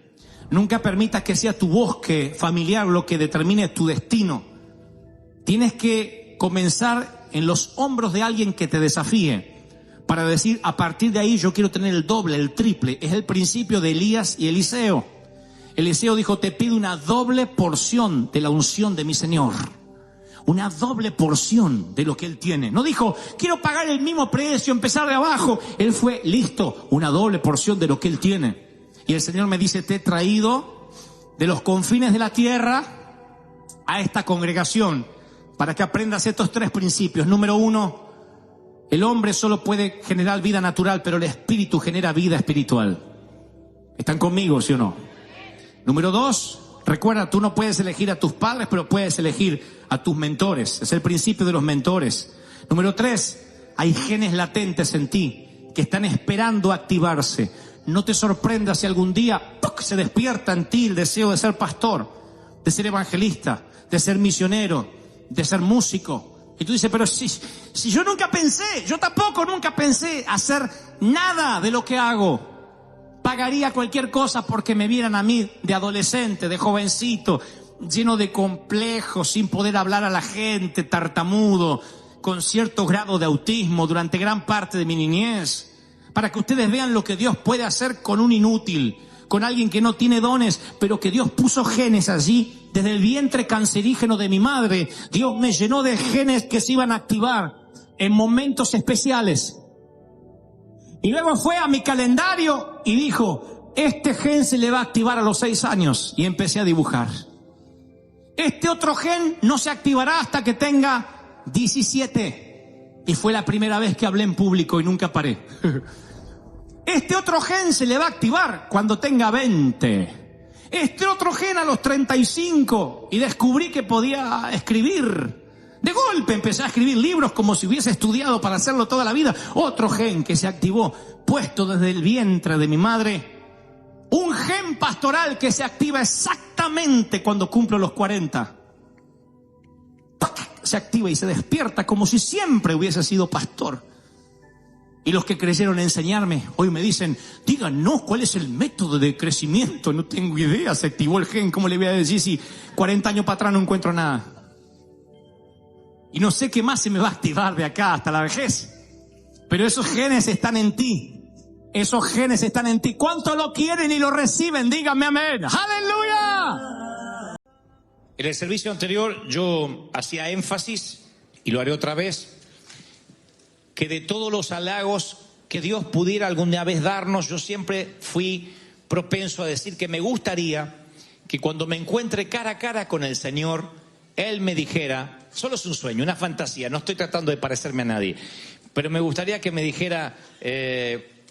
A: Nunca permitas que sea tu bosque familiar lo que determine tu destino. Tienes que comenzar en los hombros de alguien que te desafíe, para decir, a partir de ahí yo quiero tener el doble, el triple. Es el principio de Elías y Eliseo. Eliseo dijo, te pido una doble porción de la unción de mi Señor. Una doble porción de lo que Él tiene. No dijo, quiero pagar el mismo precio, empezar de abajo. Él fue, listo, una doble porción de lo que Él tiene. Y el Señor me dice, te he traído de los confines de la tierra a esta congregación para que aprendas estos tres principios. Número 1, el hombre solo puede generar vida natural, pero el espíritu genera vida espiritual. ¿Están conmigo, sí o no? Número 2, recuerda, tú no puedes elegir a tus padres, pero puedes elegir a tus mentores. Es el principio de los mentores. Número 3, hay genes latentes en ti que están esperando activarse. No te sorprendas si algún día se despierta en ti el deseo de ser pastor, de ser evangelista, de ser misionero, de ser músico,
B: Y tú dices, pero si yo nunca pensé hacer nada de lo que hago. Pagaría cualquier cosa porque me vieran a mí de adolescente, de jovencito, lleno de complejos, sin poder hablar a la gente, tartamudo, con cierto grado de autismo durante gran parte de mi niñez, para que ustedes vean lo que Dios puede hacer con un inútil, con alguien que no tiene dones, pero que Dios puso genes allí. Desde el vientre cancerígeno de mi madre, Dios me llenó de genes que se iban a activar en momentos especiales. Y luego fue a mi calendario y dijo, este gen se le va a activar a los 6 años. Y empecé a dibujar. Este otro gen no se activará hasta que tenga 17. Y fue la primera vez que hablé en público y nunca paré. Este otro gen se le va a activar cuando tenga 20. Este otro gen a los 35. Y descubrí que podía escribir. De golpe empecé a escribir libros como si hubiese estudiado para hacerlo toda la vida. Otro gen que se activó, puesto desde el vientre de mi madre. Un gen pastoral que se activa exactamente cuando cumplo los 40. Se activa y se despierta como si siempre hubiese sido pastor. Y los que creyeron enseñarme, hoy me dicen, díganos cuál es el método de crecimiento. No tengo idea, se activó el gen. ¿Cómo le voy a decir si 40 años para atrás no encuentro nada? Y no sé qué más se me va a activar de acá hasta la vejez. Pero esos genes están en ti. Esos genes están en ti. ¿Cuánto lo quieren y lo reciben? Díganme amén. ¡Aleluya!
A: En el servicio anterior yo hacía énfasis, y lo haré otra vez, que de todos los halagos que Dios pudiera alguna vez darnos, yo siempre fui propenso a decir que me gustaría que cuando me encuentre cara a cara con el Señor, Él me dijera, solo es un sueño, una fantasía, no estoy tratando de parecerme a nadie, pero me gustaría que me dijera,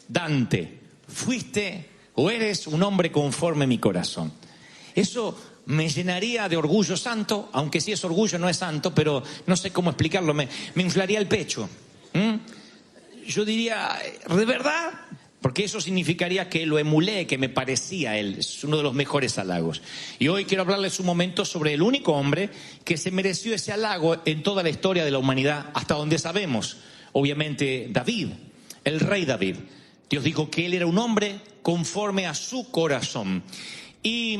A: Dante, fuiste o eres un hombre conforme a mi corazón. Eso me llenaría de orgullo santo, aunque si es orgullo no es santo, pero no sé cómo explicarlo, me inflaría el pecho. Yo diría, ¿de verdad? Porque eso significaría que lo emulé, que me parecía a él. Es uno de los mejores halagos. Y hoy quiero hablarles un momento sobre el único hombre que se mereció ese halago en toda la historia de la humanidad, hasta donde sabemos. Obviamente David, el rey David. Dios dijo que él era un hombre conforme a su corazón. Y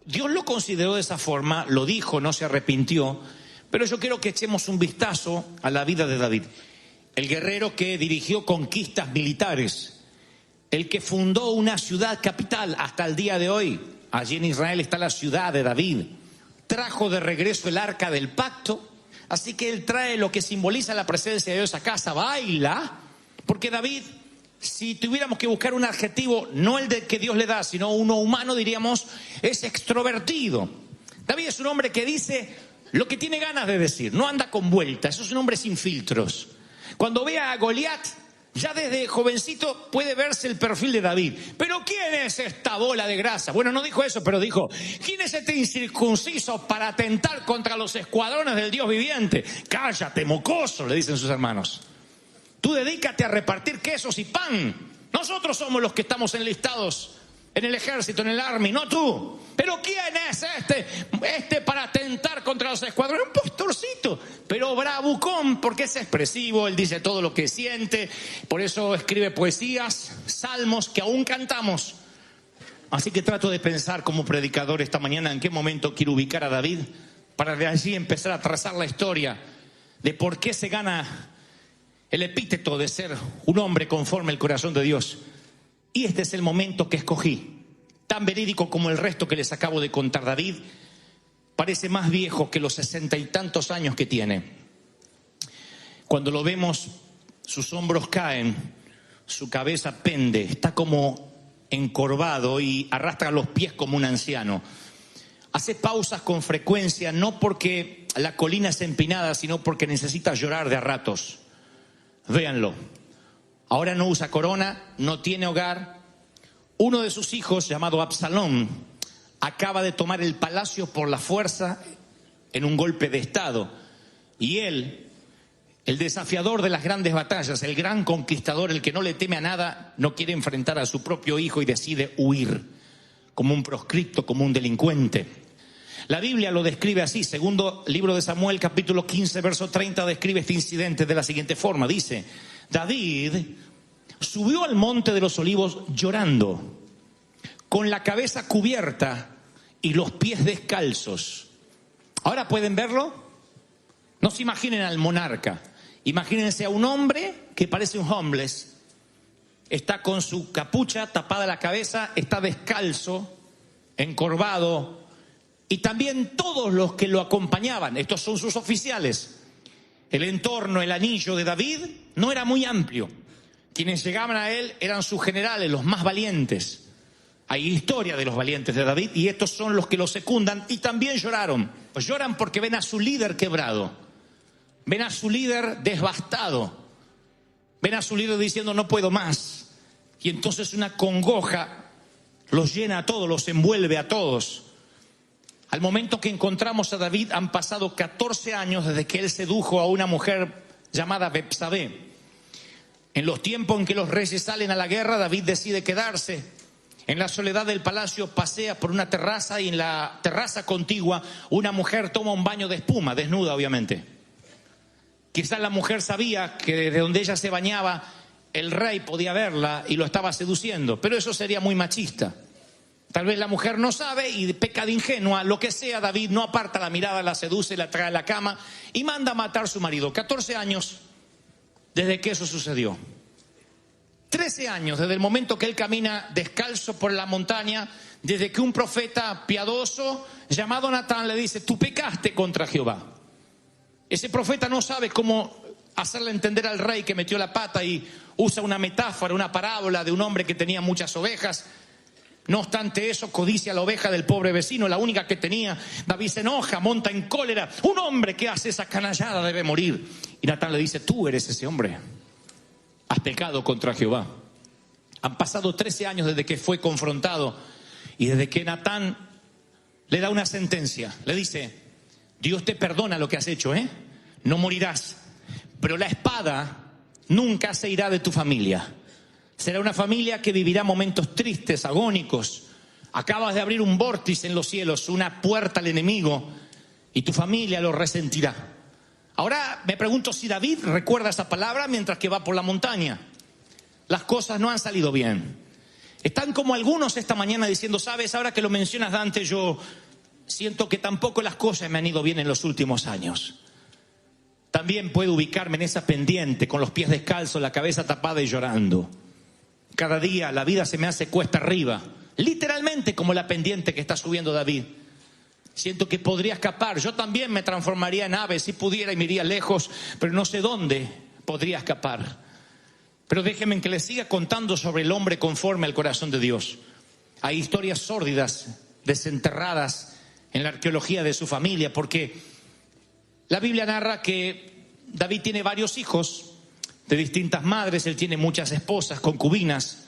A: Dios lo consideró de esa forma, lo dijo, no se arrepintió. Pero yo quiero que echemos un vistazo a la vida de David. El guerrero que dirigió conquistas militares. El que fundó una ciudad capital hasta el día de hoy. Allí en Israel está la ciudad de David. Trajo de regreso el arca del pacto. Así que él trae lo que simboliza la presencia de Dios a casa. Baila. Porque David, si tuviéramos que buscar un adjetivo, no el de que Dios le da, sino uno humano, diríamos, es extrovertido. David es un hombre que dice lo que tiene ganas de decir. No anda con vueltas. Es un hombre sin filtros. Cuando ve a Goliat, ya desde jovencito puede verse el perfil de David. ¿Pero quién es esta bola de grasa? Bueno, no dijo eso, pero dijo, ¿quién es este incircunciso para atentar contra los escuadrones del Dios viviente? Cállate, mocoso, le dicen sus hermanos. Tú dedícate a repartir quesos y pan. Nosotros somos los que estamos enlistados en el ejército, en el army, no tú. ¿Pero quién es este para atentar contra los escuadrones? Un pastorcito, pero bravucón, porque es expresivo, él dice todo lo que siente, por eso escribe poesías, salmos que aún cantamos. Así que trato de pensar como predicador esta mañana en qué momento quiero ubicar a David, para de allí empezar a trazar la historia de por qué se gana el epíteto de ser un hombre conforme al corazón de Dios. Y este es el momento que escogí, tan verídico como el resto que les acabo de contar. David parece más viejo que los 60 y tantos años que tiene. Cuando lo vemos, sus hombros caen, su cabeza pende, está como encorvado y arrastra los pies como un anciano. Hace pausas con frecuencia, no porque la colina es empinada, sino porque necesita llorar de a ratos. Véanlo. Ahora no usa corona, no tiene hogar. Uno de sus hijos, llamado Absalón, acaba de tomar el palacio por la fuerza en un golpe de estado. Y él, el desafiador de las grandes batallas, el gran conquistador, el que no le teme a nada, no quiere enfrentar a su propio hijo y decide huir como un proscripto, como un delincuente. La Biblia lo describe así. Segundo libro de Samuel, capítulo 15, verso 30, describe este incidente de la siguiente forma. Dice: David subió al monte de los olivos llorando, con la cabeza cubierta y los pies descalzos. ¿Ahora pueden verlo? No se imaginen al monarca. Imagínense a un hombre que parece un homeless. Está con su capucha tapada la cabeza, está descalzo, encorvado. Y también todos los que lo acompañaban, estos son sus oficiales. El entorno, el anillo de David no era muy amplio. Quienes llegaban a él eran sus generales, los más valientes. Hay historia de los valientes de David y estos son los que lo secundan y también lloraron. Pues lloran porque ven a su líder quebrado, ven a su líder devastado, ven a su líder diciendo no puedo más. Y entonces una congoja los llena a todos, los envuelve a todos. Al momento que encontramos a David han pasado 14 años desde que él sedujo a una mujer llamada Betsabé. En los tiempos en que los reyes salen a la guerra, David decide quedarse. En la soledad del palacio pasea por una terraza y en la terraza contigua una mujer toma un baño de espuma, desnuda obviamente. Quizás la mujer sabía que desde donde ella se bañaba el rey podía verla y lo estaba seduciendo, pero eso sería muy machista. Tal vez la mujer no sabe y peca de ingenua, lo que sea. David no aparta la mirada, la seduce, la trae a la cama y manda a matar a su marido. 14 años desde que eso sucedió. 13 años desde el momento que él camina descalzo por la montaña, desde que un profeta piadoso llamado Natán le dice: tú pecaste contra Jehová. Ese profeta no sabe cómo hacerle entender al rey que metió la pata y usa una metáfora, una parábola de un hombre que tenía muchas ovejas. No obstante eso, codicia la oveja del pobre vecino, la única que tenía. David se enoja, monta en cólera. Un hombre que hace esa canallada debe morir. Y Natán le dice: tú eres ese hombre. Has pecado contra Jehová. Han pasado 13 años desde que fue confrontado y desde que Natán le da una sentencia. Le dice: Dios te perdona lo que has hecho, no morirás, pero la espada nunca se irá de tu familia. Será una familia que vivirá momentos tristes, agónicos. Acabas de abrir un vórtice en los cielos, una puerta al enemigo, y tu familia lo resentirá. Ahora me pregunto si David recuerda esa palabra mientras que va por la montaña. Las cosas no han salido bien. Están como algunos esta mañana diciendo: sabes, ahora que lo mencionas, Dante, yo siento que tampoco las cosas me han ido bien en los últimos años. También puedo ubicarme en esa pendiente, con los pies descalzos, la cabeza tapada y llorando. Cada día la vida se me hace cuesta arriba, literalmente como la pendiente que está subiendo David. Siento que podría escapar. Yo también me transformaría en ave si pudiera y me iría lejos, pero no sé dónde podría escapar. Pero déjenme que les siga contando sobre el hombre conforme al corazón de Dios. Hay historias sórdidas, desenterradas en la arqueología de su familia, porque la Biblia narra que David tiene varios hijos de distintas madres. Él tiene muchas esposas, concubinas.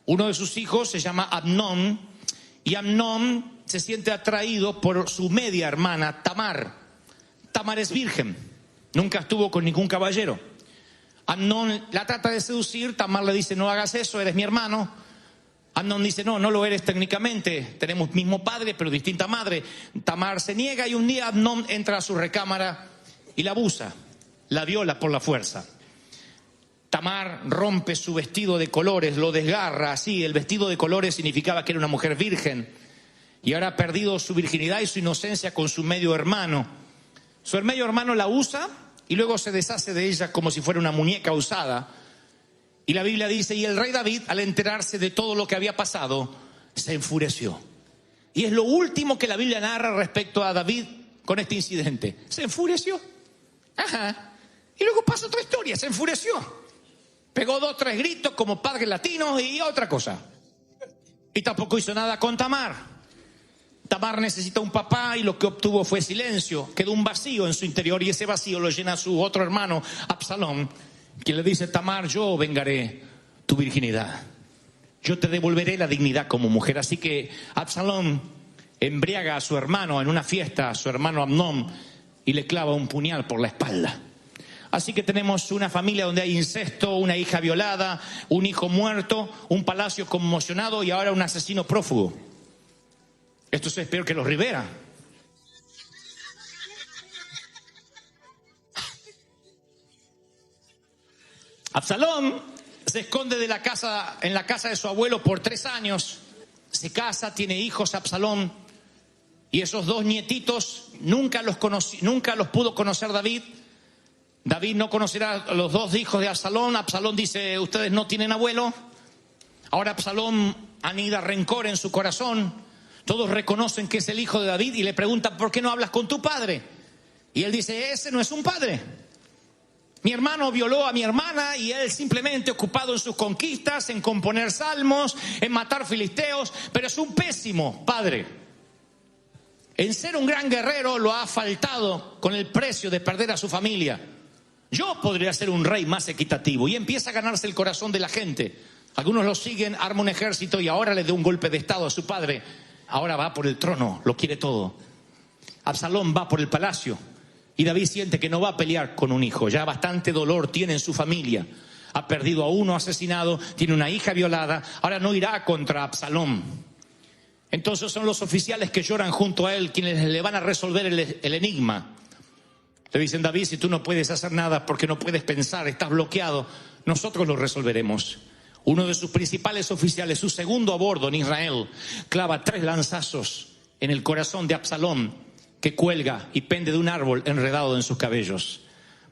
A: Uno de sus hijos se llama Amnón, y Amnón se siente atraído por su media hermana Tamar. Tamar es virgen, nunca estuvo con ningún caballero. Amnón la trata de seducir. Tamar le dice: no hagas eso, eres mi hermano. Amnón dice: no lo eres técnicamente, tenemos mismo padre pero distinta madre. Tamar se niega y un día Amnón entra a su recámara y la abusa, la viola por la fuerza. Tamar rompe su vestido de colores, lo desgarra así. El vestido de colores significaba que era una mujer virgen y ahora ha perdido su virginidad y su inocencia con su medio hermano. Su medio hermano la usa y luego se deshace de ella como si fuera una muñeca usada. Y la Biblia dice: y el rey David, al enterarse de todo lo que había pasado, se enfureció. Y es lo último que la Biblia narra respecto a David con este incidente. Se enfureció. Ajá. Y luego pasa otra historia: se enfureció. Pegó 2 o 3 gritos como padres latinos y otra cosa. Y tampoco hizo nada con Tamar. Tamar necesita un papá y lo que obtuvo fue silencio. Quedó un vacío en su interior y ese vacío lo llena su otro hermano, Absalón, quien le dice: Tamar, yo vengaré tu virginidad. Yo te devolveré la dignidad como mujer. Así que Absalón embriaga a su hermano en una fiesta, a su hermano Amnón, y le clava un puñal por la espalda. Así que tenemos una familia donde hay incesto, una hija violada, un hijo muerto, un palacio conmocionado y ahora un asesino prófugo. Esto es peor que los Rivera. Absalón se esconde en la casa de su abuelo por 3 años. Se casa, tiene hijos Absalón. Y esos 2 nietitos nunca los pudo conocer David. David no conocerá a los 2 hijos de Absalón. Absalón dice, ustedes no tienen abuelo. Ahora Absalón anida rencor en su corazón. Todos reconocen que es el hijo de David y le preguntan, ¿por qué no hablas con tu padre? Y él dice, ese no es un padre. Mi hermano violó a mi hermana y él simplemente ocupado en sus conquistas, en componer salmos, en matar filisteos, pero es un pésimo padre. En ser un gran guerrero lo ha faltado con el precio de perder a su familia. Yo podría ser un rey más equitativo, y empieza a ganarse el corazón de la gente. Algunos lo siguen, arma un ejército y ahora le da un golpe de estado a su padre. Ahora va por el trono, lo quiere todo. Absalón va por el palacio y David siente que no va a pelear con un hijo. Ya bastante dolor tiene en su familia. Ha perdido a uno asesinado, tiene una hija violada. Ahora no irá contra Absalón. Entonces son los oficiales que lloran junto a él quienes le van a resolver el enigma. Le dicen, David, si tú no puedes hacer nada porque no puedes pensar, estás bloqueado, nosotros lo resolveremos. Uno de sus principales oficiales, su segundo a bordo en Israel, clava 3 lanzazos en el corazón de Absalón, que cuelga y pende de un árbol enredado en sus cabellos.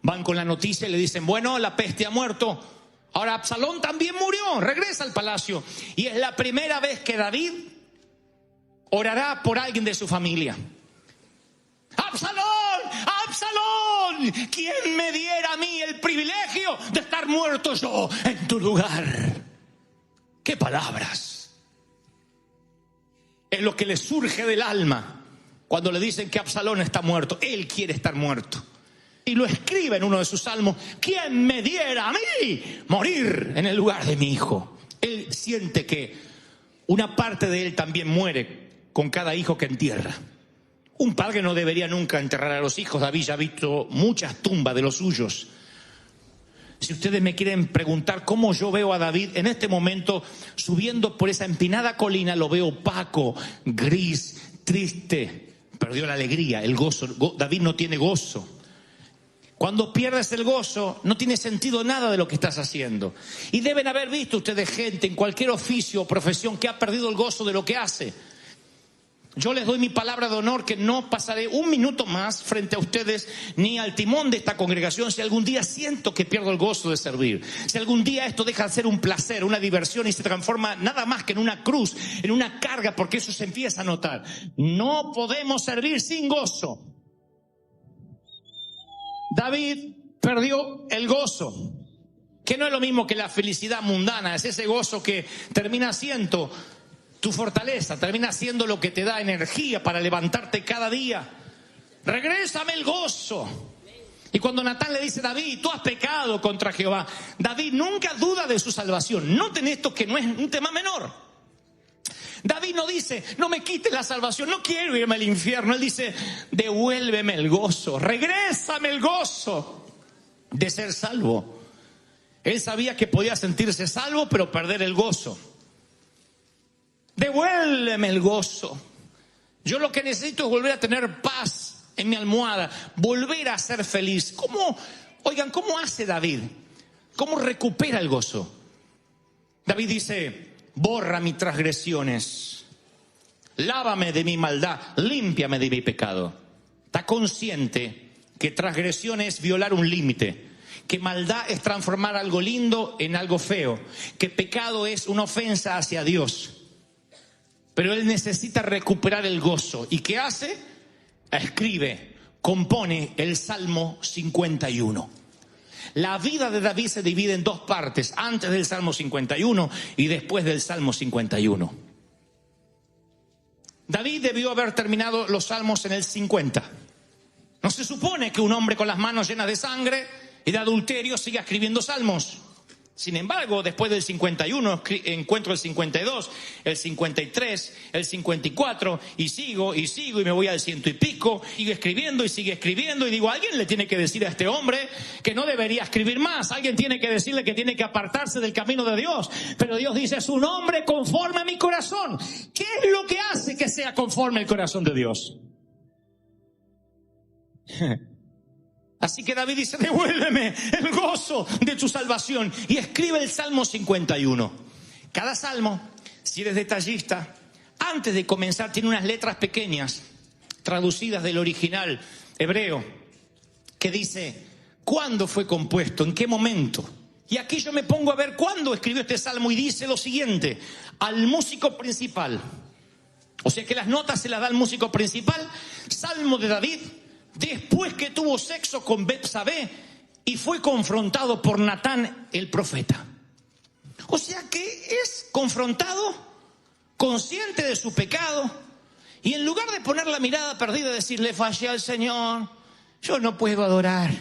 A: Van con la noticia y le dicen, bueno, la peste ha muerto. Ahora Absalón también murió, regresa al palacio. Y es la primera vez que David orará por alguien de su familia. ¡Absalón! ¡Absalón! ¿Quién me diera a mí el privilegio de estar muerto yo en tu lugar? ¡Qué palabras! Es lo que le surge del alma cuando le dicen que Absalón está muerto. Él quiere estar muerto. Y lo escribe en uno de sus salmos. ¿Quién me diera a mí morir en el lugar de mi hijo? Él siente que una parte de él también muere con cada hijo que entierra. Un padre no debería nunca enterrar a los hijos. David ya ha visto muchas tumbas de los suyos. Si ustedes me quieren preguntar cómo yo veo a David en este momento subiendo por esa empinada colina, lo veo opaco, gris, triste. Perdió la alegría, el gozo. David no tiene gozo. Cuando pierdes el gozo, no tiene sentido nada de lo que estás haciendo. Y deben haber visto ustedes gente en cualquier oficio o profesión que ha perdido el gozo de lo que hace. Yo les doy mi palabra de honor que no pasaré un minuto más frente a ustedes ni al timón de esta congregación si algún día siento que pierdo el gozo de servir. Si algún día esto deja de ser un placer, una diversión y se transforma nada más que en una cruz, en una carga, porque eso se empieza a notar. No podemos servir sin gozo. David perdió el gozo, que no es lo mismo que la felicidad mundana, es ese gozo que termina siendo tu fortaleza, termina siendo lo que te da energía para levantarte cada día. Regrésame el gozo. Y cuando Natán le dice, David, tú has pecado contra Jehová, David nunca duda de su salvación. Noten esto, que no es un tema menor. David no dice, no me quites la salvación, no quiero irme al infierno. Él dice, devuélveme el gozo, regrésame el gozo de ser salvo. Él sabía que podía sentirse salvo, pero perder el gozo. Devuélveme el gozo. Yo lo que necesito es volver a tener paz en mi almohada, volver a ser feliz. ¿Cómo hace David? ¿Cómo recupera el gozo? David dice, borra mis transgresiones, lávame de mi maldad, límpiame de mi pecado. Está consciente que transgresión es violar un límite, que maldad es transformar algo lindo en algo feo, que pecado es una ofensa hacia Dios. Pero él necesita recuperar el gozo. ¿Y qué hace? Escribe, compone el Salmo 51. La vida de David se divide en 2 partes, antes del Salmo 51 y después del Salmo 51. David debió haber terminado los salmos en el 50. No se supone que un hombre con las manos llenas de sangre y de adulterio siga escribiendo salmos. Sin embargo, después del 51 encuentro el 52, el 53, el 54 y sigo y me voy al 100 y pico, sigue escribiendo y digo, alguien le tiene que decir a este hombre que no debería escribir más, alguien tiene que decirle que tiene que apartarse del camino de Dios. Pero Dios dice, es un hombre conforme a mi corazón. ¿Qué es lo que hace que sea conforme al corazón de Dios? Así que David dice, devuélveme el gozo de tu salvación. Y escribe el Salmo 51. Cada salmo, si eres detallista, antes de comenzar tiene unas letras pequeñas, traducidas del original hebreo, que dice, ¿cuándo fue compuesto? ¿En qué momento? Y aquí yo me pongo a ver cuándo escribió este salmo y dice lo siguiente, al músico principal. O sea que las notas se las da al músico principal, salmo de David, después que tuvo sexo con Betsabé y fue confrontado por Natán el profeta. O sea que es confrontado, consciente de su pecado, y en lugar de poner la mirada perdida y decirle, fallé al Señor, yo no puedo adorar,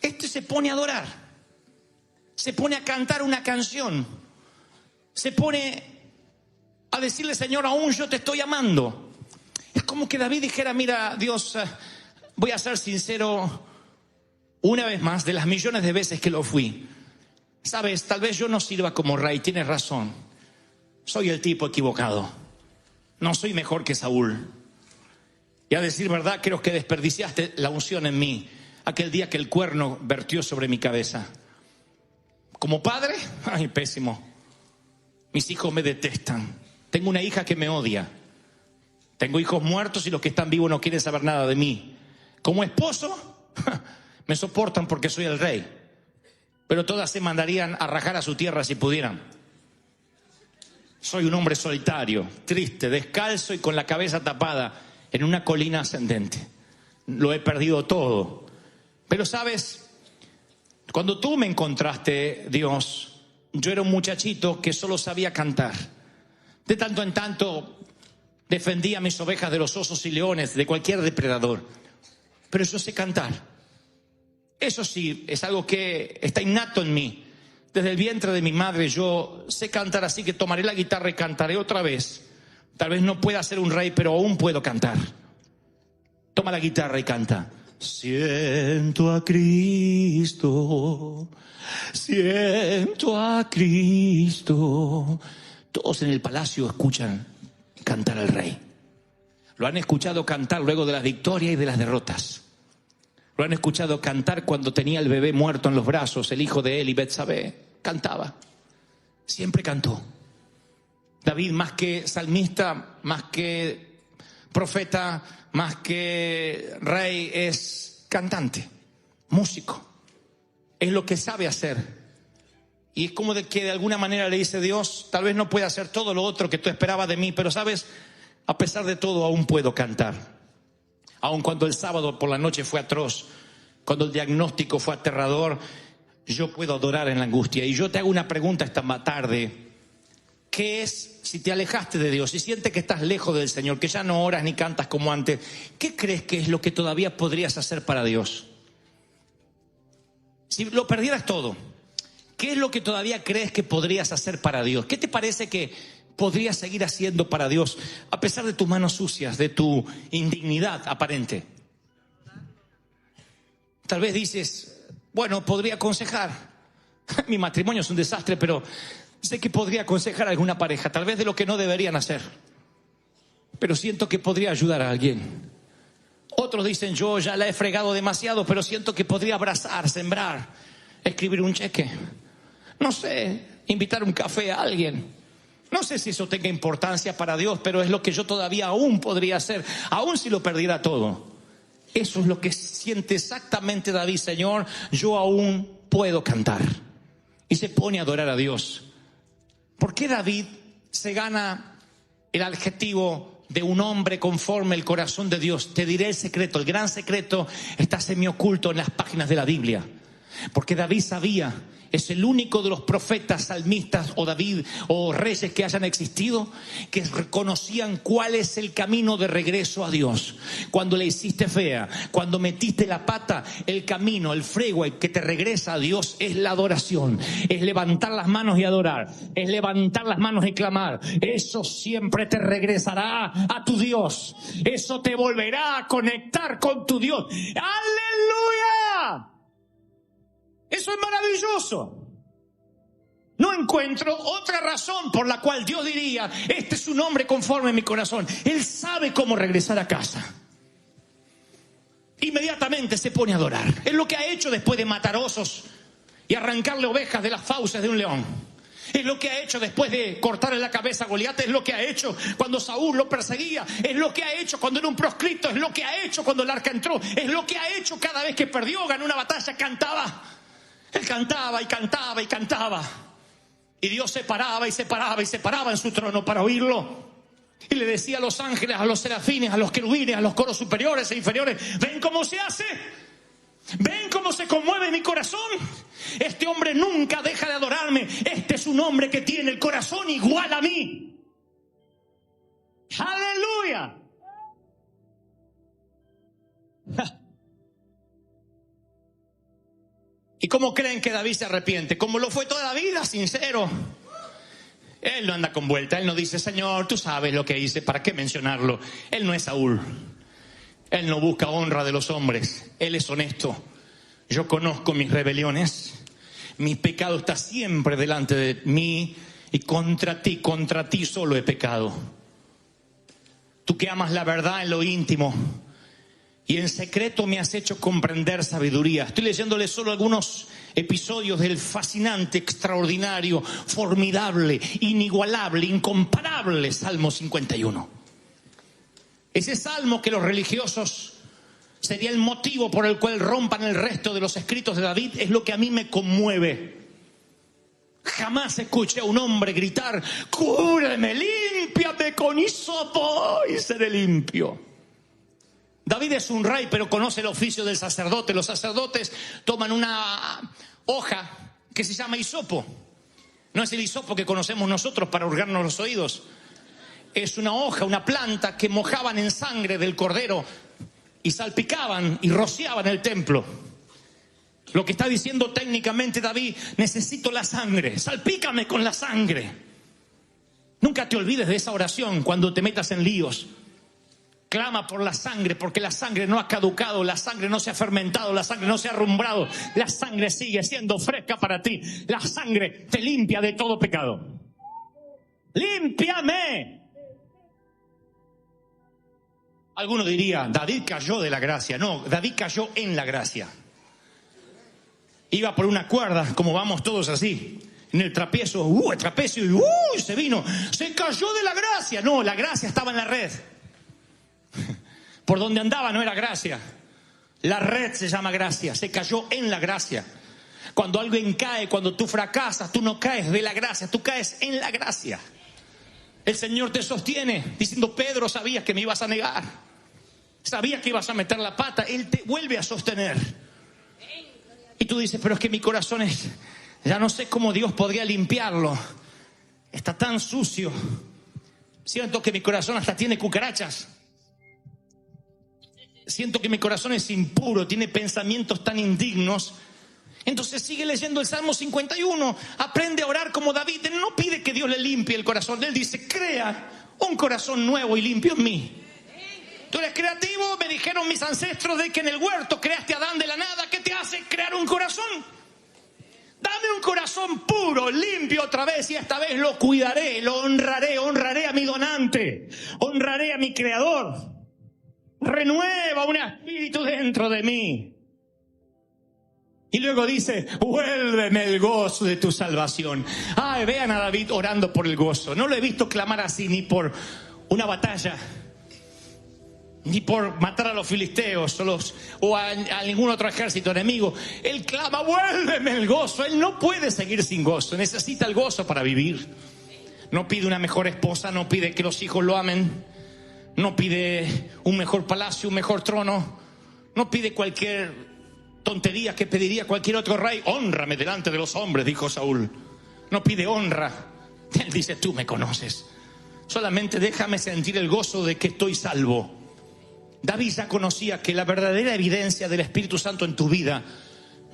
A: este se pone a adorar, se pone a cantar una canción, se pone a decirle, Señor, aún yo te estoy amando. Es como que David dijera, mira, Dios, voy a ser sincero una vez más, de las millones de veces que lo fui. Sabes, tal vez yo no sirva como rey, tienes razón. Soy el tipo equivocado. No soy mejor que Saúl. Y a decir verdad, creo que desperdiciaste la unción en mí aquel día que el cuerno vertió sobre mi cabeza. Como padre, ay, pésimo. Mis hijos me detestan. Tengo una hija que me odia. Tengo hijos muertos y los que están vivos no quieren saber nada de mí. Como esposo, me soportan porque soy el rey. Pero todas se mandarían a rajar a su tierra si pudieran. Soy un hombre solitario, triste, descalzo y con la cabeza tapada en una colina ascendente. Lo he perdido todo. Pero sabes, cuando tú me encontraste, Dios, yo era un muchachito que solo sabía cantar. De tanto en tanto defendía a mis ovejas de los osos y leones, de cualquier depredador. Pero yo sé cantar. Eso sí, es algo que está innato en mí. Desde el vientre de mi madre yo sé cantar, así que tomaré la guitarra y cantaré otra vez. Tal vez no pueda ser un rey, pero aún puedo cantar. Toma la guitarra y canta. Siento a Cristo, siento a Cristo. Todos en el palacio escuchan cantar al rey. Lo han escuchado cantar luego de las victorias y de las derrotas. Lo han escuchado cantar cuando tenía el bebé muerto en los brazos, el hijo de él y Betsabé. Cantaba. Siempre cantó. David, más que salmista, más que profeta, más que rey, es cantante, músico. Es lo que sabe hacer. Y es como de que de alguna manera le dice Dios, tal vez no pueda hacer todo lo otro que tú esperabas de mí, pero sabes, a pesar de todo aún puedo cantar. Aun cuando el sábado por la noche fue atroz, cuando el diagnóstico fue aterrador, yo puedo adorar en la angustia. Y yo te hago una pregunta esta tarde. ¿Qué es si te alejaste de Dios, si sientes que estás lejos del Señor, que ya no oras ni cantas como antes? ¿Qué crees que es lo que todavía podrías hacer para Dios? Si lo perdieras todo, ¿qué es lo que todavía crees que podrías hacer para Dios? ¿Qué te parece que podrías seguir haciendo para Dios a pesar de tus manos sucias, de tu indignidad aparente? Tal vez dices, bueno, podría aconsejar. Mi matrimonio es un desastre, pero sé que podría aconsejar a alguna pareja, tal vez de lo que no deberían hacer. Pero siento que podría ayudar a alguien. Otros dicen, yo ya la he fregado demasiado, pero siento que podría abrazar, sembrar, escribir un cheque. No sé, invitar un café a alguien. No sé si eso tenga importancia para Dios, pero es lo que yo todavía aún podría hacer, aún si lo perdiera todo. Eso es lo que siente exactamente David. Señor, yo aún puedo cantar. Y se pone a adorar a Dios. ¿Por qué David se gana el adjetivo de un hombre conforme el corazón de Dios? Te diré el secreto, el gran secreto está semioculto en las páginas de la Biblia. Porque David sabía, es el único de los profetas, salmistas o David o reyes que hayan existido que reconocían cuál es el camino de regreso a Dios. Cuando le hiciste fea, cuando metiste la pata, el camino, el freeway que te regresa a Dios es la adoración, es levantar las manos y adorar, es levantar las manos y clamar. Eso siempre te regresará a tu Dios, eso te volverá a conectar con tu Dios. ¡Aleluya! Eso es maravilloso. No encuentro otra razón por la cual Dios diría, este es un hombre conforme a mi corazón. Él sabe cómo regresar a casa. Inmediatamente se pone a adorar. Es lo que ha hecho después de matar osos y arrancarle ovejas de las fauces de un león. Es lo que ha hecho después de cortarle la cabeza a Goliat. Es lo que ha hecho cuando Saúl lo perseguía. Es lo que ha hecho cuando era un proscripto. Es lo que ha hecho cuando el arca entró. Es lo que ha hecho cada vez que perdió, ganó una batalla, cantaba. Él cantaba y cantaba y cantaba. Y Dios se paraba y se paraba y se paraba en su trono para oírlo. Y le decía a los ángeles, a los serafines, a los querubines, a los coros superiores e inferiores: ¿ven cómo se hace? ¿Ven cómo se conmueve mi corazón? Este hombre nunca deja de adorarme. Este es un hombre que tiene el corazón igual a mí. ¡Aleluya! ¿Y cómo creen que David se arrepiente? Como lo fue toda la vida, sincero. Él no anda con vuelta, él no dice: Señor, tú sabes lo que hice, ¿para qué mencionarlo? Él no es Saúl. Él no busca honra de los hombres. Él es honesto. Yo conozco mis rebeliones. Mi pecado está siempre delante de mí. Y contra ti solo he pecado. Tú que amas la verdad en lo íntimo y en secreto me has hecho comprender sabiduría. Estoy leyéndole solo algunos episodios del fascinante, extraordinario, formidable, inigualable, incomparable Salmo 51. Ese salmo que los religiosos sería el motivo por el cual rompan el resto de los escritos de David es lo que a mí me conmueve. Jamás escuché a un hombre gritar: cúbreme, límpiame con hisopo y seré limpio. David es un rey, pero conoce el oficio del sacerdote. Los sacerdotes toman una hoja que se llama hisopo. No es el hisopo que conocemos nosotros para hurgarnos los oídos. Es una hoja, una planta que mojaban en sangre del cordero y salpicaban y rociaban el templo. Lo que está diciendo técnicamente David: necesito la sangre, salpícame con la sangre. Nunca te olvides de esa oración cuando te metas en líos. Clama por la sangre, porque la sangre no ha caducado, la sangre no se ha fermentado, la sangre no se ha arrumbrado, la sangre sigue siendo fresca para ti. La sangre te limpia de todo pecado. ¡Límpiame! Alguno diría: David cayó de la gracia. No, David cayó en la gracia. Iba por una cuerda, como vamos todos así, en el trapecio, y se vino, se cayó de la gracia. No, la gracia estaba en la red. Por donde andaba no era gracia. La red se llama gracia. Se cayó en la gracia. Cuando alguien cae, cuando tú fracasas, tú no caes de la gracia, tú caes en la gracia. El Señor te sostiene diciendo: Pedro, sabías que me ibas a negar, sabías que ibas a meter la pata. Él te vuelve a sostener. Y tú dices: pero es que mi corazón es, ya no sé cómo Dios podría limpiarlo, está tan sucio, siento que mi corazón hasta tiene cucarachas, siento que mi corazón es impuro, tiene pensamientos tan indignos. Entonces sigue leyendo el Salmo 51, aprende a orar como David. Él no pide que Dios le limpie el corazón, él dice: crea un corazón nuevo y limpio en mí. Tú eres creativo, me dijeron mis ancestros de que en el huerto creaste a Adán de la nada. ¿Qué te hace crear un corazón? Dame un corazón puro, limpio otra vez, y esta vez lo cuidaré, lo honraré, honraré a mi donante, honraré a mi creador. Renueva un espíritu dentro de mí. Y luego dice: vuélveme el gozo de tu salvación. Ay, vean a David orando por el gozo. No lo he visto clamar así ni una batalla, ni por matar a los filisteos o a ningún otro ejército enemigo. Él clama: vuélveme el gozo. Él no puede seguir sin gozo, necesita el gozo para vivir. No pide una mejor esposa, no pide que los hijos lo amen, no pide un mejor palacio, un mejor trono, no pide cualquier tontería que pediría cualquier otro rey. Hónrame delante de los hombres, dijo Saúl. No pide honra. Él dice: tú me conoces, solamente déjame sentir el gozo de que estoy salvo. David ya conocía que la verdadera evidencia del Espíritu Santo en tu vida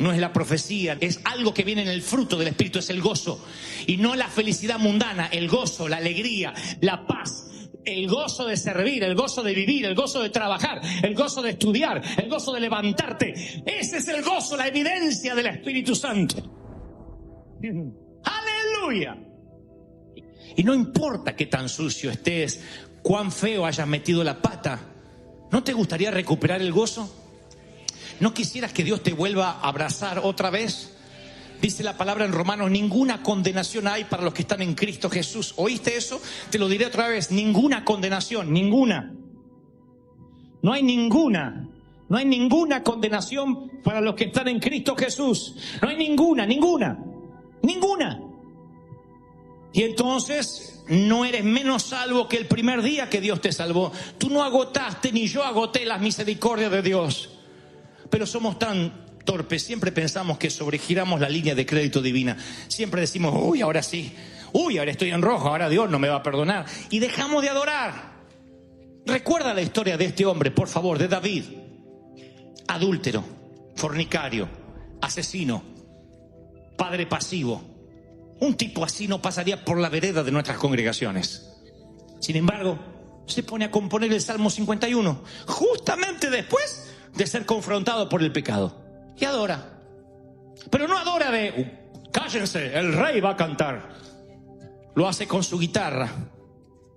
A: no es la profecía, es algo que viene en el fruto del Espíritu, es el gozo. Y no la felicidad mundana, el gozo, la alegría, la paz, el gozo de servir, el gozo de vivir, el gozo de trabajar, el gozo de estudiar, el gozo de levantarte. Ese es el gozo, la evidencia del Espíritu Santo. ¡Aleluya! Y no importa qué tan sucio estés, cuán feo hayas metido la pata, ¿no te gustaría recuperar el gozo? ¿No quisieras que Dios te vuelva a abrazar otra vez? Dice la palabra en Romanos, ninguna condenación hay para los que están en Cristo Jesús. ¿Oíste eso? Te lo diré otra vez, ninguna condenación, ninguna. No hay ninguna. No hay ninguna condenación para los que están en Cristo Jesús. No hay ninguna. Y entonces no eres menos salvo que el primer día que Dios te salvó. Tú no agotaste ni yo agoté las misericordias de Dios. Pero somos tan torpes, siempre pensamos que sobregiramos la línea de crédito divina. Siempre decimos, uy, ahora sí. Uy, ahora estoy en rojo, ahora Dios no me va a perdonar. Y dejamos de adorar. Recuerda la historia de este hombre, por favor, de David. Adúltero, fornicario, asesino, padre pasivo. Un tipo así no pasaría por la vereda de nuestras congregaciones. Sin embargo, se pone a componer el Salmo 51, justamente después de ser confrontado por el pecado. Y adora. Pero no adora de, cállense, el rey va a cantar. Lo hace con su guitarra.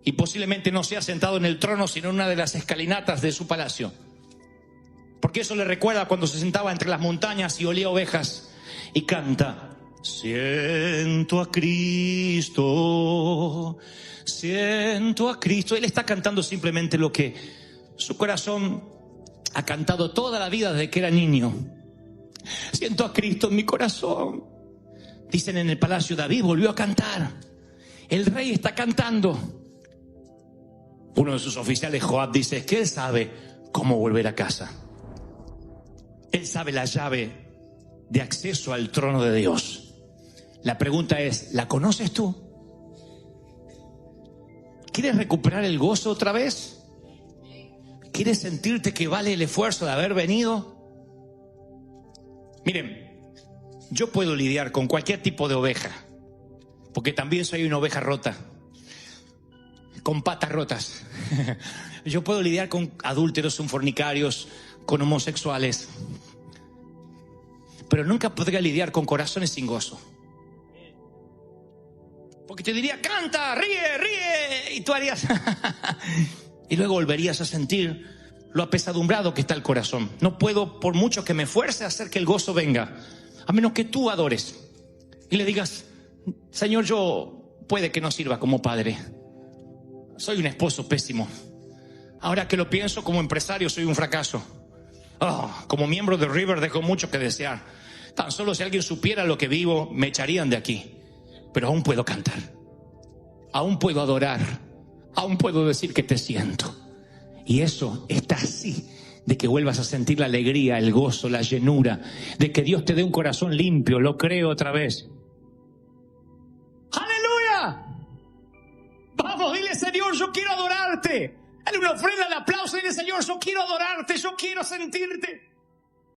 A: Y posiblemente no sea sentado en el trono, sino en una de las escalinatas de su palacio. Porque eso le recuerda cuando se sentaba entre las montañas y olía ovejas y canta. Siento a Cristo, siento a Cristo. Él está cantando simplemente lo que su corazón ha cantado toda la vida desde que era niño. Siento a Cristo en mi corazón. Dicen en el palacio, David volvió a cantar. El rey está cantando. Uno de sus oficiales, Joab, dice que él sabe cómo volver a casa. Él sabe la llave de acceso al trono de Dios. La pregunta es, ¿la conoces tú? ¿Quieres recuperar el gozo otra vez? ¿Quieres sentirte que vale el esfuerzo de haber venido? Miren, yo puedo lidiar con cualquier tipo de oveja, porque también soy una oveja rota, con patas rotas. Yo puedo lidiar con adúlteros, con fornicarios, con homosexuales, pero nunca podría lidiar con corazones sin gozo. Porque te diría, canta, ríe, y tú harías y luego volverías a sentir lo apesadumbrado que está el corazón. No puedo, por mucho que me esfuerce, hacer que el gozo venga, a menos que tú adores y le digas, Señor, yo puede que no sirva como padre, soy un esposo pésimo, ahora que lo pienso, como empresario soy un fracaso, como miembro de River dejo mucho que desear, tan solo si alguien supiera lo que vivo me echarían de aquí. Pero aún puedo cantar, aún puedo adorar, aún puedo decir que te siento. Y eso está así, de que vuelvas a sentir la alegría, el gozo, la llenura, de que Dios te dé un corazón limpio. Lo creo otra vez. ¡Aleluya! Vamos, dile, Señor, yo quiero adorarte. Dale una ofrenda de aplauso y dile, Señor, yo quiero adorarte, yo quiero sentirte.